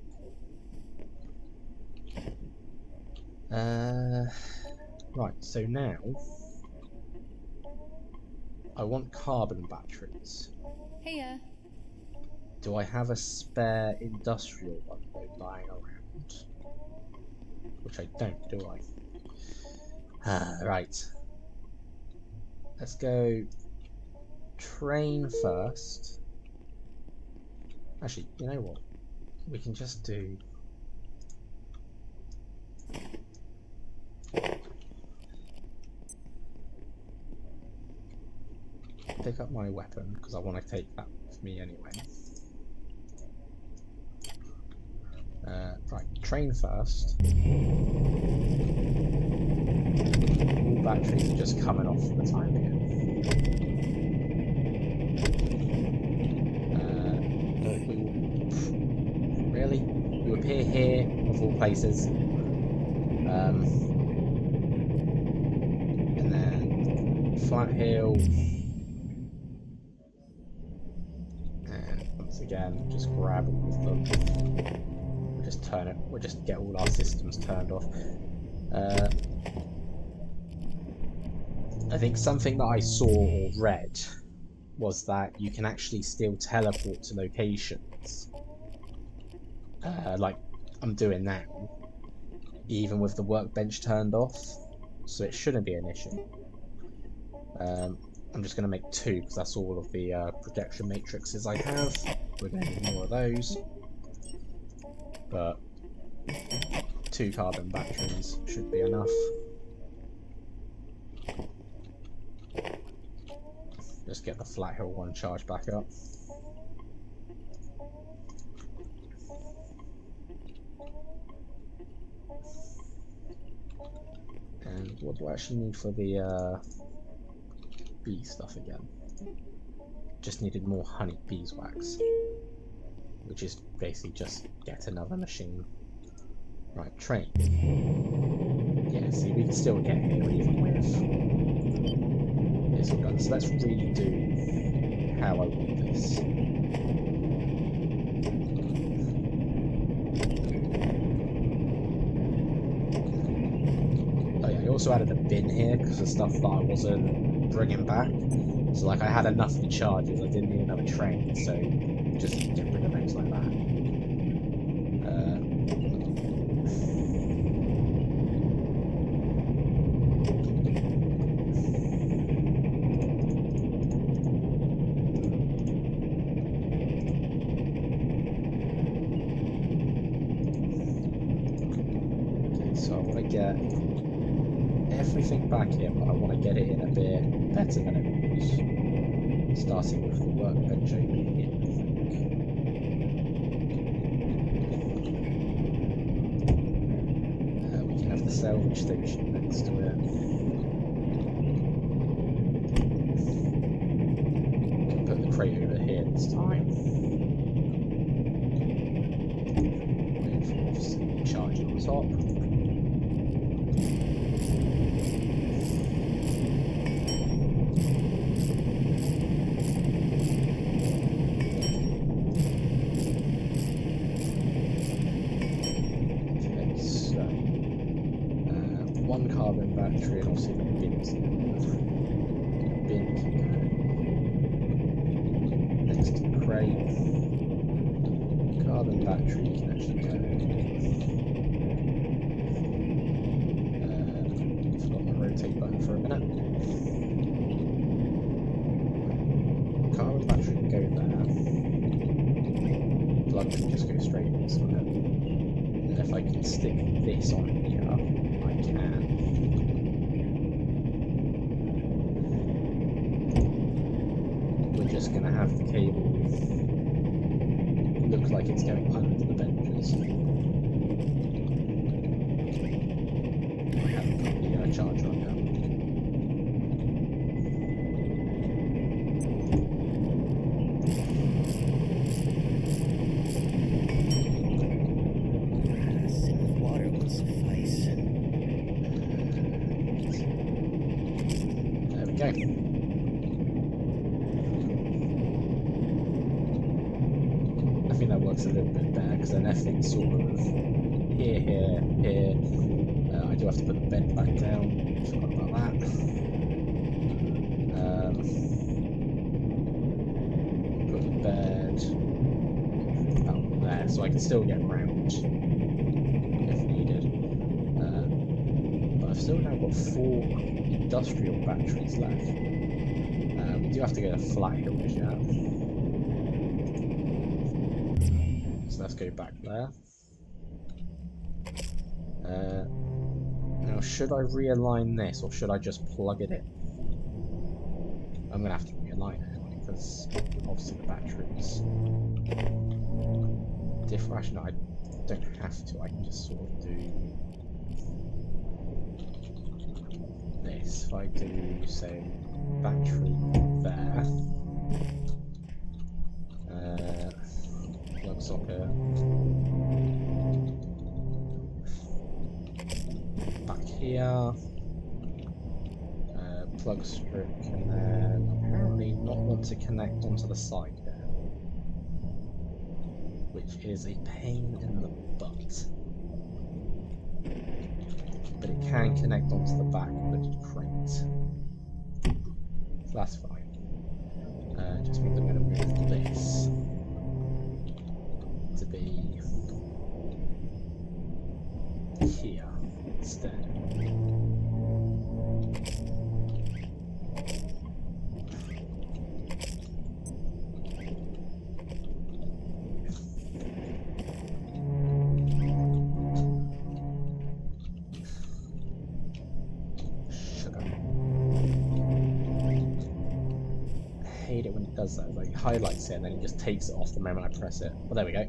Right, so now I want carbon batteries. Heya. Do I have a spare industrial one though lying around? Which I don't, do I? Right. Let's go train first. Actually, you know what? We can just do... pick up my weapon, because I want to take that with me anyway. Right, train first. All batteries are just coming off for the time being. Really? You appear here, of all places. And then flat hill. And once again, just grab all of them. Just turn it. We'll just get all our systems turned off. I think something that I saw or read was that you can actually still teleport to locations. Like I'm doing now, even with the workbench turned off, so it shouldn't be an issue. I'm just going to make 2 because that's all of the projection matrices I have. We're going to need more of those, but 2 carbon batteries should be enough. Just get the flat hill one charged back up. And what do I actually need for the bee stuff again? Just needed more honey beeswax, which is basically just get another machine. Right, train. Yeah, see, we can still get here even with this all done. So let's really do how I want this. Oh yeah, I also added a bin here because of stuff that I wasn't bringing back. So like I had enough of the charges, I didn't need another train, so just get rid of things like that. everything back in, but I want to get it in a bit better than it was. Starting with the workbench over here, I think. We can have the salvage station next to it. We can put the crate over here this time. Wait for obviously charge on the top. One carbon battery, and obviously the bin's the bin can go next to the crate. Carbon battery can actually go. Forgot my rotate button for a minute. Carbon battery can go there. Plug can just go straight into it. And if I can stick this on here, I can. We're just going to have the cable look like it's going under the benches. I haven't put the charger on now. A sip of water will suffice. There we go. I think that works a little bit better because then everything's sort of here, here, here. I do have to put the bed back down. Forgot about that. Put the bed about there, so I can still get round if needed. But I've still now got 4 industrial batteries left. We do have to go to flat hills yet. So let's go back there. Now, should I realign this, or should I just plug it in? I'm going to have to realign it, because obviously the batteries different. Actually, no, I don't have to. I can just sort of do this. If I do, say, battery there, plug socket, back here, plug strip, and then apparently not want to connect onto the side there, which is a pain in the butt. But it can connect onto the back of the crate. So that's fine. Just means I'm going to move this to be here instead. Does that, like highlights it and then it just takes it off the moment I press it. Well, there we go.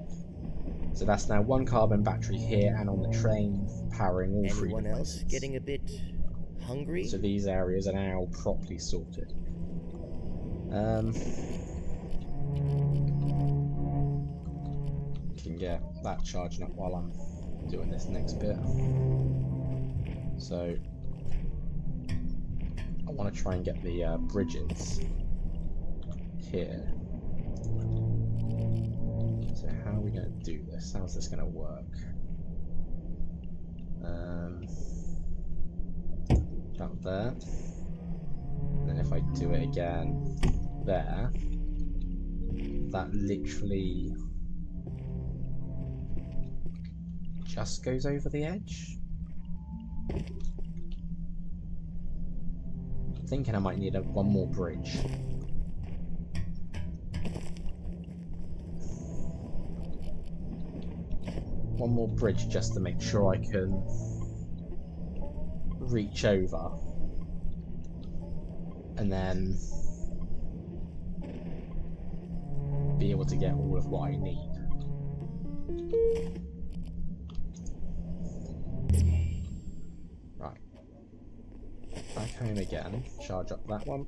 So that's now 1 carbon battery here and on the train, powering all 3 Anyone else devices. getting a bit hungry? So these areas are now properly sorted. Can get that charging up while I'm doing this next bit. So I want to try and get the bridges here. So how are we going to do this? How's this going to work? Down there. And then if I do it again there, that literally just goes over the edge. I'm thinking I might need one more bridge. One more bridge just to make sure I can reach over and then be able to get all of what I need. Right. Back home again. Charge up that one.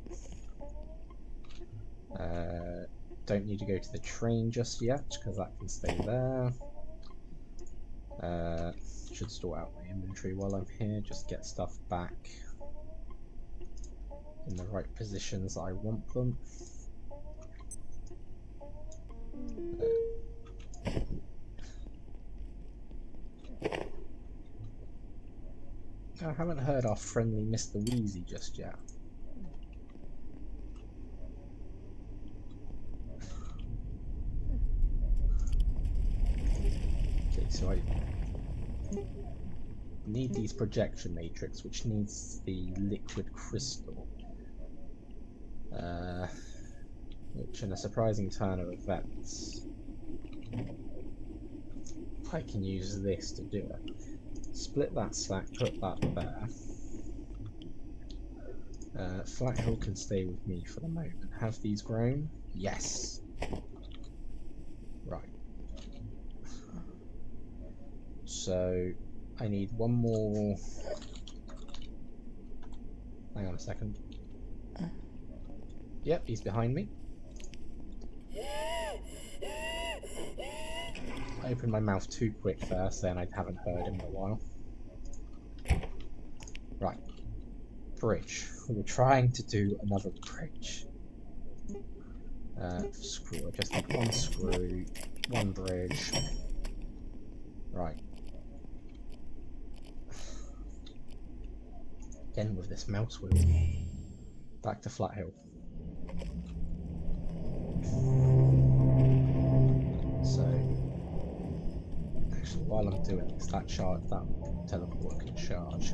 Don't need to go to the train just yet, because that can stay there. Should store out my inventory while I'm here, just get stuff back in the right positions that I want them. I haven't heard our friendly Mr. Wheezy just yet. Okay, so I need these projection matrix, which needs the liquid crystal. Which, in a surprising turn of events, I can use this to do it. Split that stack, put that there. Flat Hill can stay with me for the moment. Have these grown? Yes! Right. So, I need one more... Hang on a second. Yep, he's behind me. I opened my mouth too quick there, saying I haven't heard him in a while. Right. Bridge. We're trying to do another bridge. Screw. I just need one screw, one bridge. Right. Again with this mouse wheel. Back to Flat Hill. So, actually, while I'm doing this, that teleport can charge.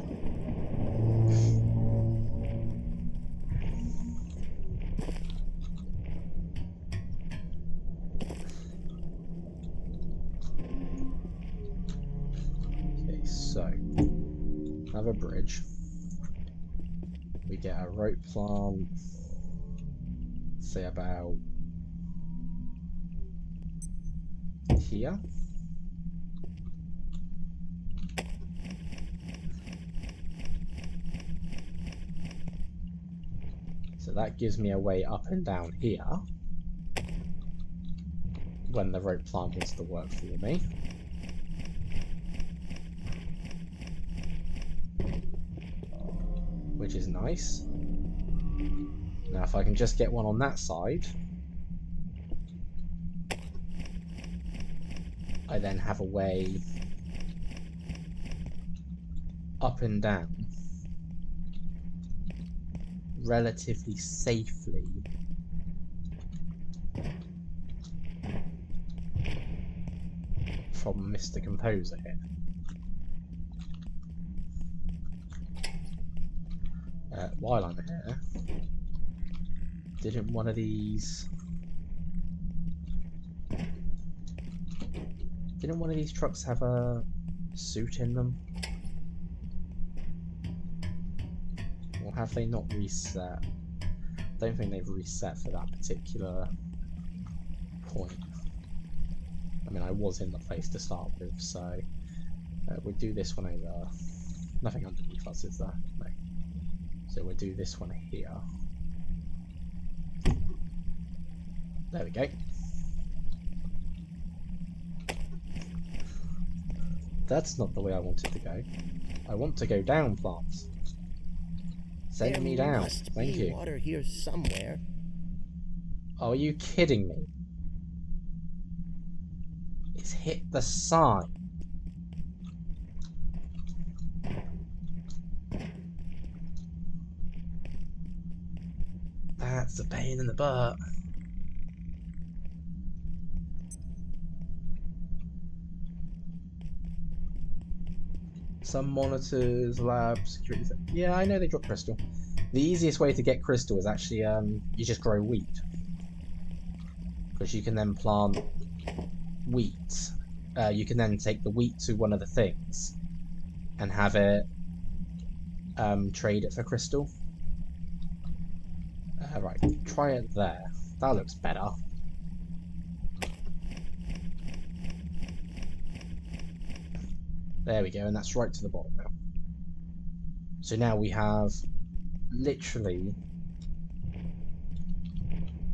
Okay, so another bridge. We get a rope plant. Say about here. So that gives me a way up and down here when the rope plant wants to work for me. Which is nice. Now if I can just get one on that side, I then have a way up and down relatively safely from Mr. Composer here. While I'm here, didn't one of these trucks have a suit in them? Or have they not reset? Don't think they've reset for that particular point. I mean, I was in the place to start with, so we'll do this one over. Nothing underneath us, is there? No. So we'll do this one here. There we go. That's not the way I wanted to go. I want to go down, plants. Send me down. Thank you. Water here somewhere. Oh, are you kidding me? It's hit the sign. That's a pain in the butt. Some monitors, labs, security. Yeah, I know they drop crystal. The easiest way to get crystal is actually you just grow wheat, because you can then plant wheat. You can then take the wheat to one of the things and have it trade it for crystal. Right, try it there. That looks better. There we go, and that's right to the bottom now. So now we have literally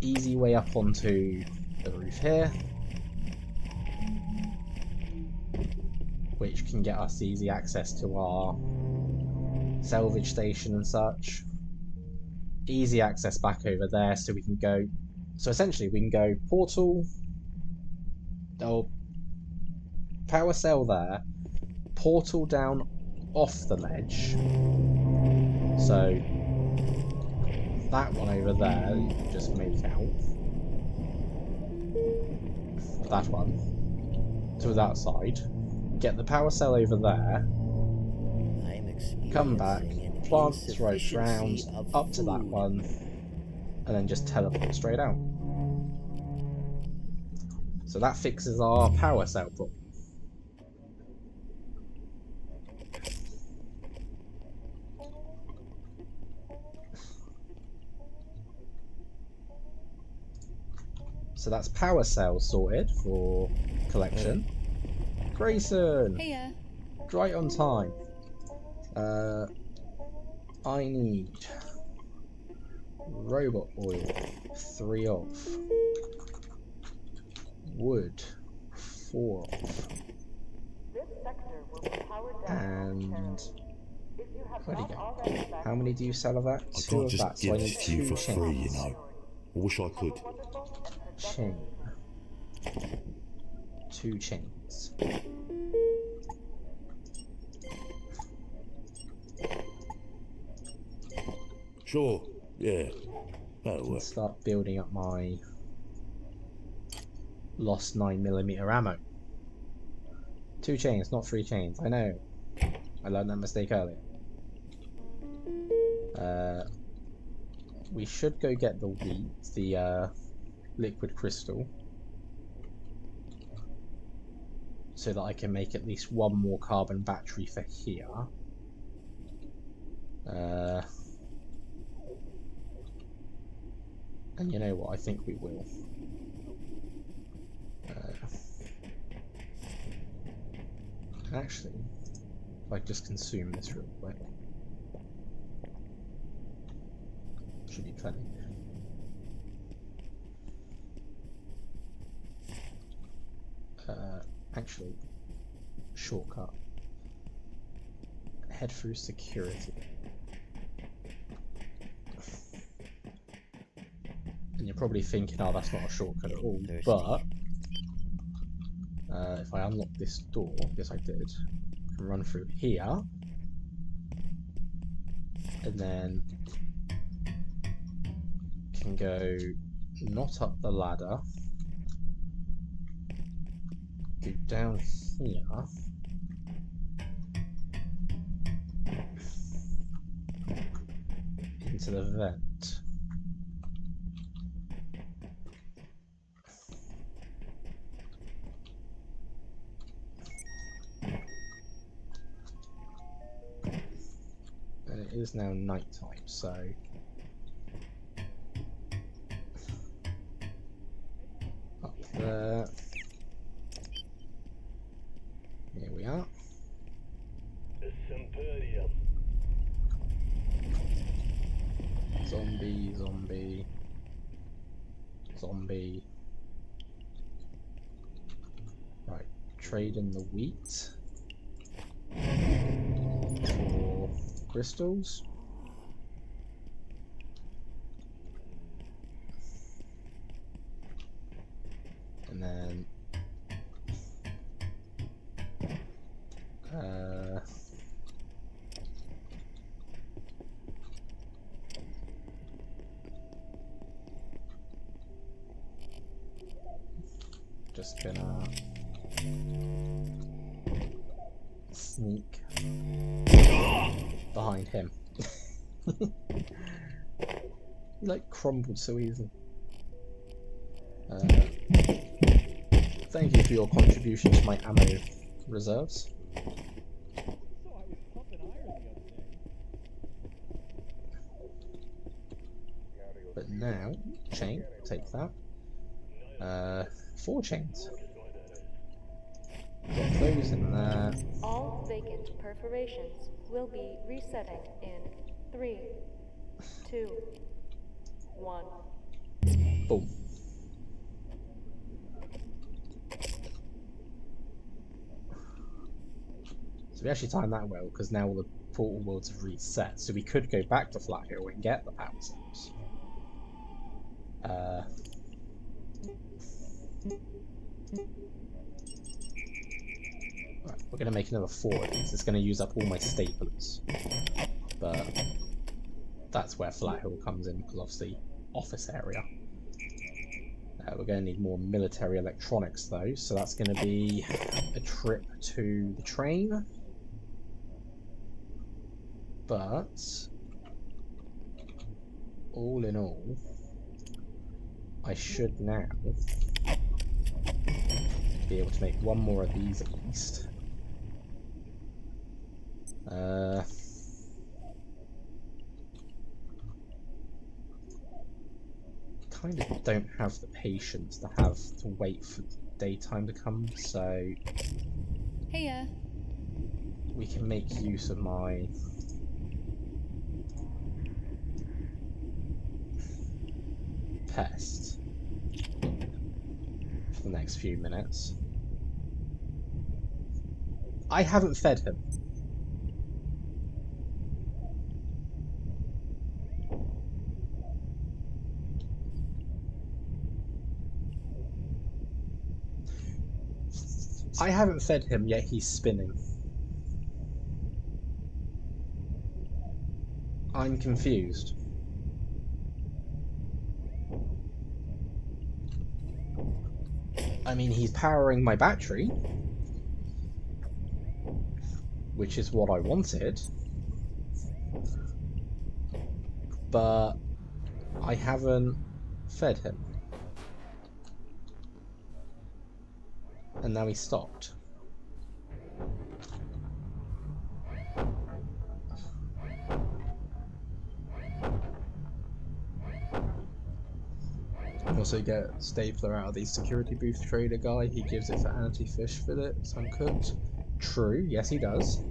easy way up onto the roof here, which can get us easy access to our salvage station and such. Easy access back over there, so we can go. So essentially, we can go portal, or power cell there, portal down off the ledge. So that one over there, you can just make out. That one to that side. Get the power cell over there. Come back, plant right round up to that one, and then just teleport straight out. So that fixes our power cell problem. So that's power cell sorted for collection. Grayson! Hey, Right on time. I need robot oil, 3 of. Wood, 4 of. This sector will be powered down. And If you have where'd he not go? already How many do you sell of that? I 2 can't of just that, so give I need this to you 2 for free, you chains. know. I wish I could. Chain. 2 chains. Sure, yeah, that'll And work. start building up my lost 9mm ammo. 2 chains, not 3 chains. I know. I learned that mistake earlier. We should go get the liquid crystal, so that I can make at least 1 more carbon battery for here. And you know what? I think we will. Actually, if I just consume this real quick, should be plenty. Actually, shortcut. Head through security. And you're probably thinking, oh, that's not a shortcut at all, but if I unlock this door, yes I did, I can run through here, and then can go not up the ladder, go down here, into the vent. And it is now night time, so up there. Here we are. Zombie, zombie, zombie. Right, trade in the wheat for crystals. And then just gonna sneak behind him. He like crumbled so easily. Thank you for your contribution to my ammo reserves. So I was pumping iron the other day. But now, chain, take that. 4 chains. Drop those in there. All vacant perforations will be resetting in 3, 2, 1. Boom. So we actually timed that well, because now all the portal worlds have reset. So we could go back to Flat Hill and get the power cells. Right, we're going to make another 4 of these. It's going to use up all my staplers. But that's where Flat Hill comes in, because obviously office area. We're going to need more military electronics though, so that's going to be a trip to the train. But all in all, I should now be able to make 1 more of these at least. Kind of don't have the patience to wait for daytime to come, so Hey, we can make use of my pest for the next few minutes. I haven't fed him. I haven't fed him, yet he's spinning. I'm confused. I mean, he's powering my battery, which is what I wanted, but I haven't fed him. And now he stopped. Also get stapler out of the security booth trader guy. He gives it for anti-fish fillets uncooked. True, yes he does.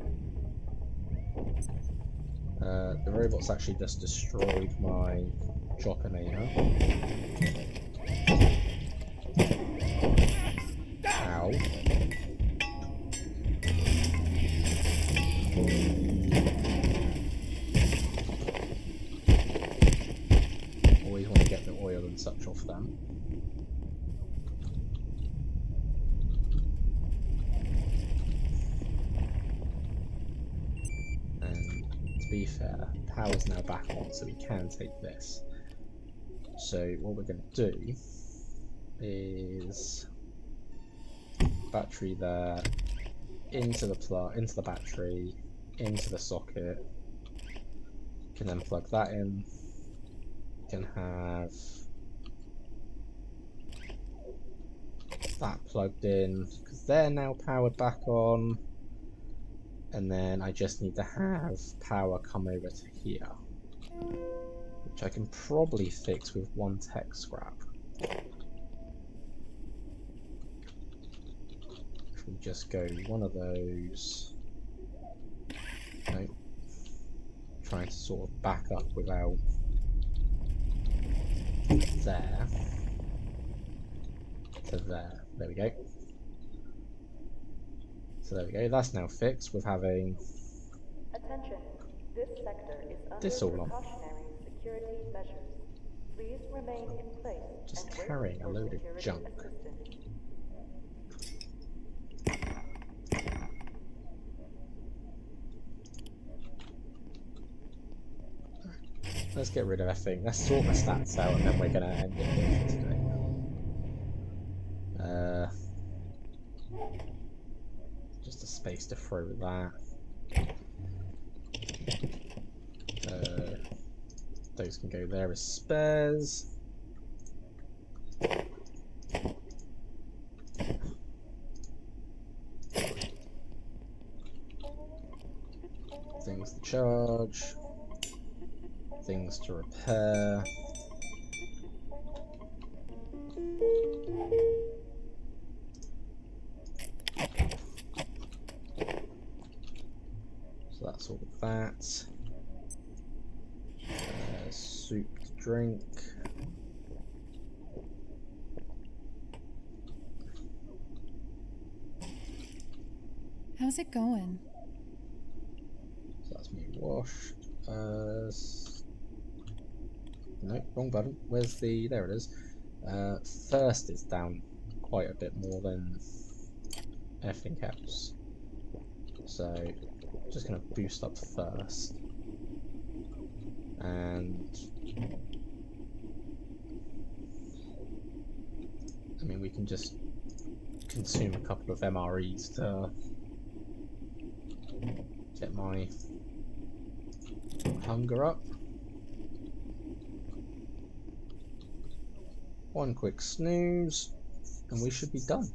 The robot's actually just destroyed my Chopinator. Ow. Always want to get the oil and such off them. And to be fair, power's now back on, so we can take this. So what we're going to do is battery there, into the battery, into the socket. Can then plug that in. Can have that plugged in because they're now powered back on, and then I just need to have power come over to here, which I can probably fix with 1 tech scrap. If we just go one of those, nope, trying to sort of back up without there to there. There we go. So there we go. That's now fixed with having Attention. This sector is under this all on. precautionary security measures. Please remain in place. Just and wait carrying a for load of security junk. assistance. Let's get rid of everything. Let's sort my stats out, and then we're gonna end it here for today. Just a space to throw that. Those can go there as spares. Things to charge. Things to repair. So that's all of that. Soup to drink. How's it going? So that's me washed. No, wrong button. Where's the... There it is. Thirst is down quite a bit more than anything else. So, just going to boost up thirst. And... I mean, we can just consume a couple of MREs to get my hunger up. One quick snooze, and we should be done.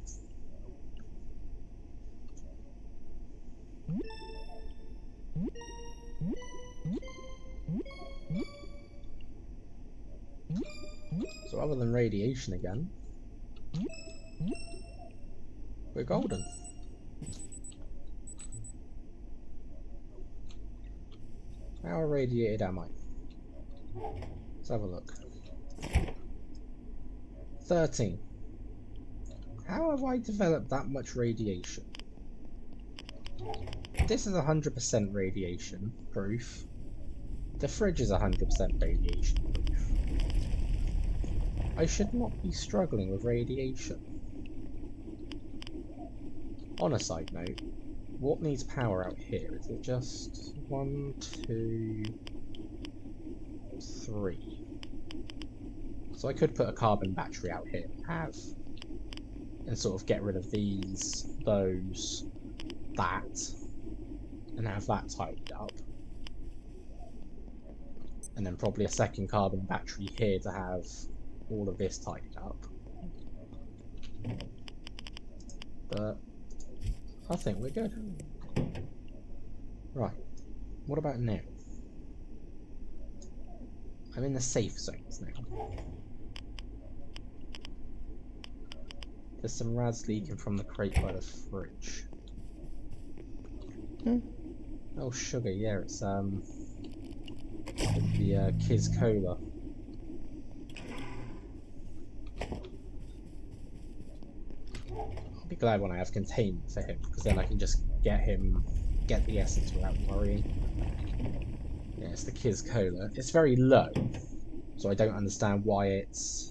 So other than radiation again, we're golden. How irradiated am I? Let's have a look. 13. How have I developed that much radiation? This is 100% radiation proof. The fridge is 100% radiation proof. I should not be struggling with radiation. On a side note, what needs power out here? Is it just 1, 2, 3? So I could put a carbon battery out here and sort of get rid of these, those, that, and have that tidied up. And then probably a second carbon battery here to have all of this tidied up. But I think we're good. Right, what about now? I'm in the safe zones now. There's some rads leaking from the crate by the fridge. Oh, sugar, yeah, it's the Kiz Cola. I'll be glad when I have containment for him, because then I can just get the essence without worrying. Yeah, it's the Kiz Cola. It's very low, so I don't understand why it's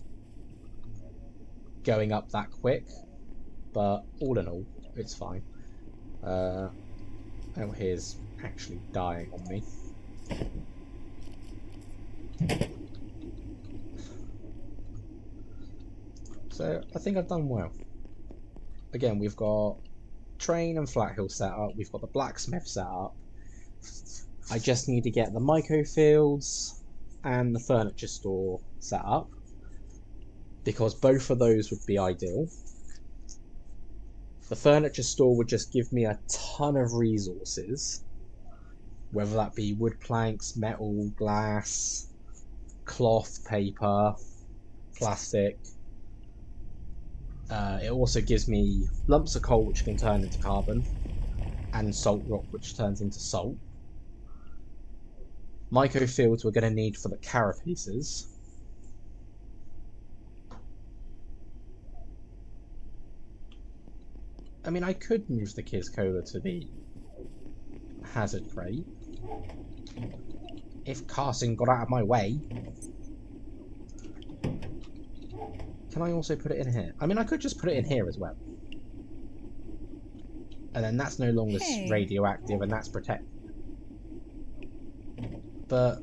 going up that quick, but all in all, it's fine. Oh, here's actually dying on me. So I think I've done well. Again, we've got train and flathill set up, we've got the blacksmith set up. I just need to get the microfields and the furniture store set up, because both of those would be ideal. The furniture store would just give me a ton of resources, whether that be wood planks, metal, glass, cloth, paper, plastic. It also gives me lumps of coal which can turn into carbon, and salt rock which turns into salt. Microfields we're going to need for the carapaces. I mean, I could move the Kiz Cola to the hazard crate if Carson got out of my way. Can I also put it in here? I mean, I could just put it in here as well. And then that's no longer radioactive and that's protected. But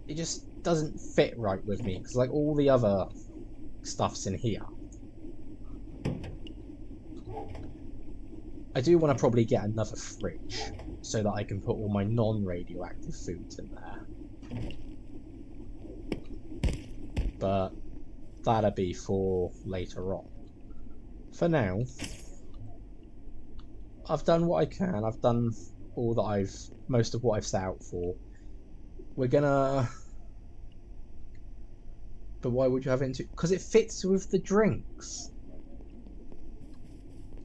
it just doesn't fit right with me, because like all the other stuff's in here. I do want to probably get another fridge so that I can put all my non-radioactive foods in there. But that'll be for later on. For now, I've done what I can. I've done all that most of what I've set out for. We're gonna But why would you have it into? Because it fits with the drinks.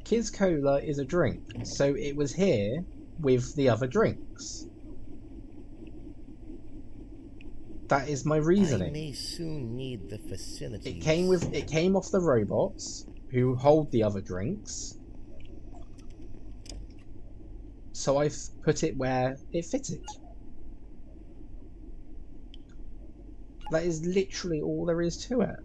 Kiz Cola is a drink, so it was here with the other drinks. That is my reasoning. I may soon need the facilities. It came off the robots who hold the other drinks. So I've put it where it fitted. That is literally all there is to it.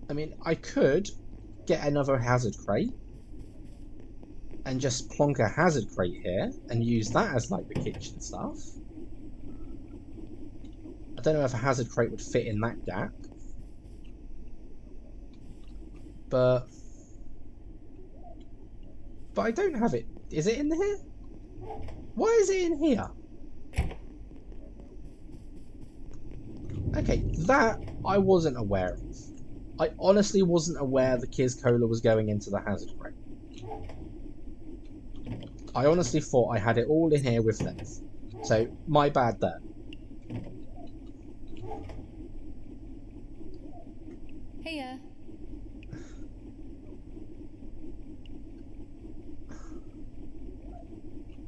I mean, I could get another hazard crate and just plonk a hazard crate here and use that as like the kitchen stuff. I don't know if a hazard crate would fit in that gap. But I don't have it. Is it in here? Why is it in here? Okay, that I wasn't aware of. I honestly wasn't aware the Kiz Cola was going into the hazard crate. I honestly thought I had it all in here with this. So, my bad there. Heya.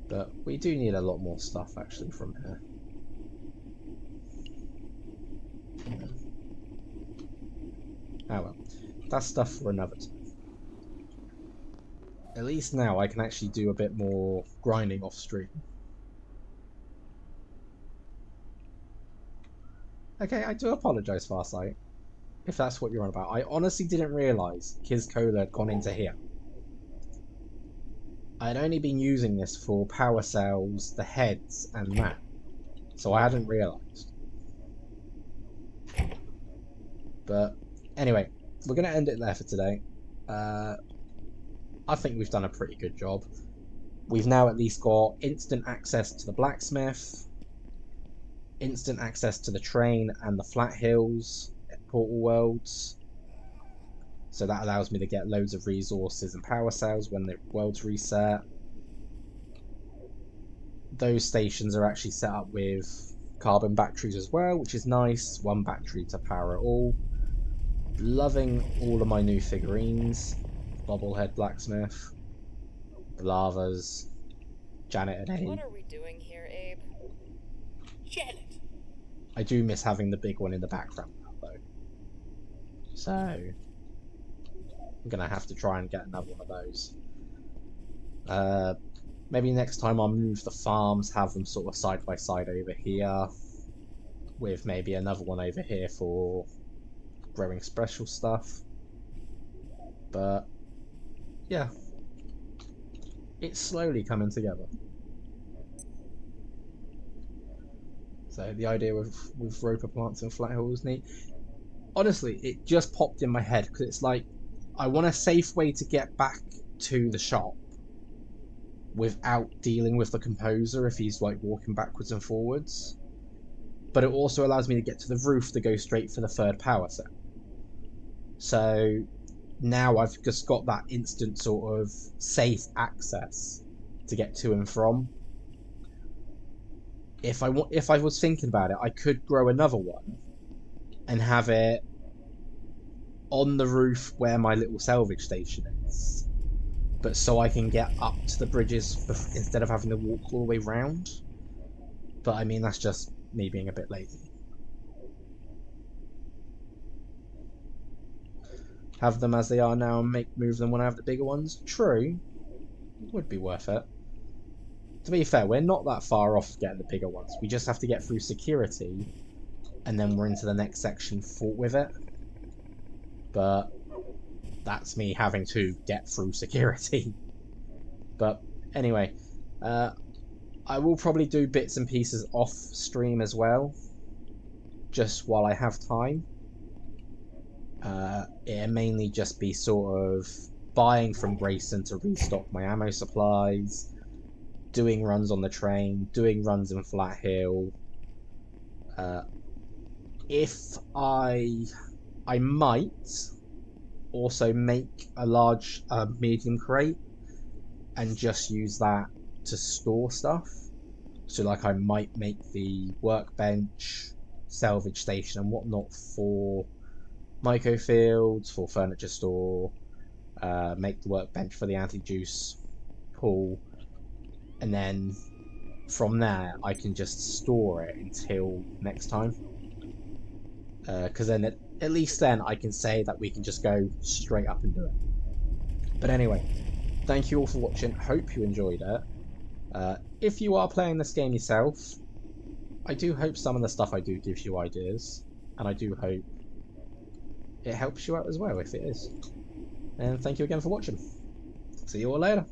But we do need a lot more stuff actually from here. Oh well, that's stuff for another time. At least now I can actually do a bit more grinding off stream. Okay, I do apologise, Farsight, if that's what you're on about. I honestly didn't realise Kiz Cola had gone into here. I'd only been using this for power cells, the heads, and that, so I hadn't realised. But anyway, we're going to end it there for today. I think we've done a pretty good job. We've now at least got instant access to the blacksmith, instant access to the train and the flat hills at Portal Worlds. So that allows me to get loads of resources and power cells when the worlds reset. Those stations are actually set up with carbon batteries as well, which is nice. One battery to power it all. Loving all of my new figurines. Bobblehead Blacksmith, the Lavas, Janet and Abe. What are we doing here, Abe? Janet! I do miss having the big one in the background now, though. So, I'm going to have to try and get another one of those. Maybe next time I'll move the farms, have them sort of side by side over here, with maybe another one over here for growing special stuff. But yeah, it's slowly coming together. So the idea with roper plants and flat hills neat. Honestly, it just popped in my head because it's like I want a safe way to get back to the shop without dealing with the composer if he's like walking backwards and forwards. But it also allows me to get to the roof to go straight for the third power set. So now I've just got that instant sort of safe access to get to and from. If I was thinking about it, I could grow another one and have it on the roof where my little salvage station is, but so I can get up to the bridges instead of having to walk all the way round. But I mean, that's just me being a bit lazy. Have them as they are now and move them when I have the bigger ones. True, would be worth it. To be fair, we're not that far off getting the bigger ones. We just have to get through security, and then we're into the next section fought with it. But that's me having to get through security. But anyway, I will probably do bits and pieces off stream as well, just while I have time. It'll mainly just be sort of buying from Grayson to restock my ammo supplies, doing runs on the train, doing runs in Flat Hill. If I might also make a large medium crate and just use that to store stuff. So like I might make the workbench, salvage station and whatnot for Myco Fields, for furniture store, make the workbench for the anti-juice pool, and then from there I can just store it until next time. Because then at least then I can say that we can just go straight up and do it. But anyway, thank you all for watching. Hope you enjoyed it. If you are playing this game yourself, I do hope some of the stuff I do gives you ideas, and I do hope it helps you out as well if it is. And thank you again for watching. See you all later.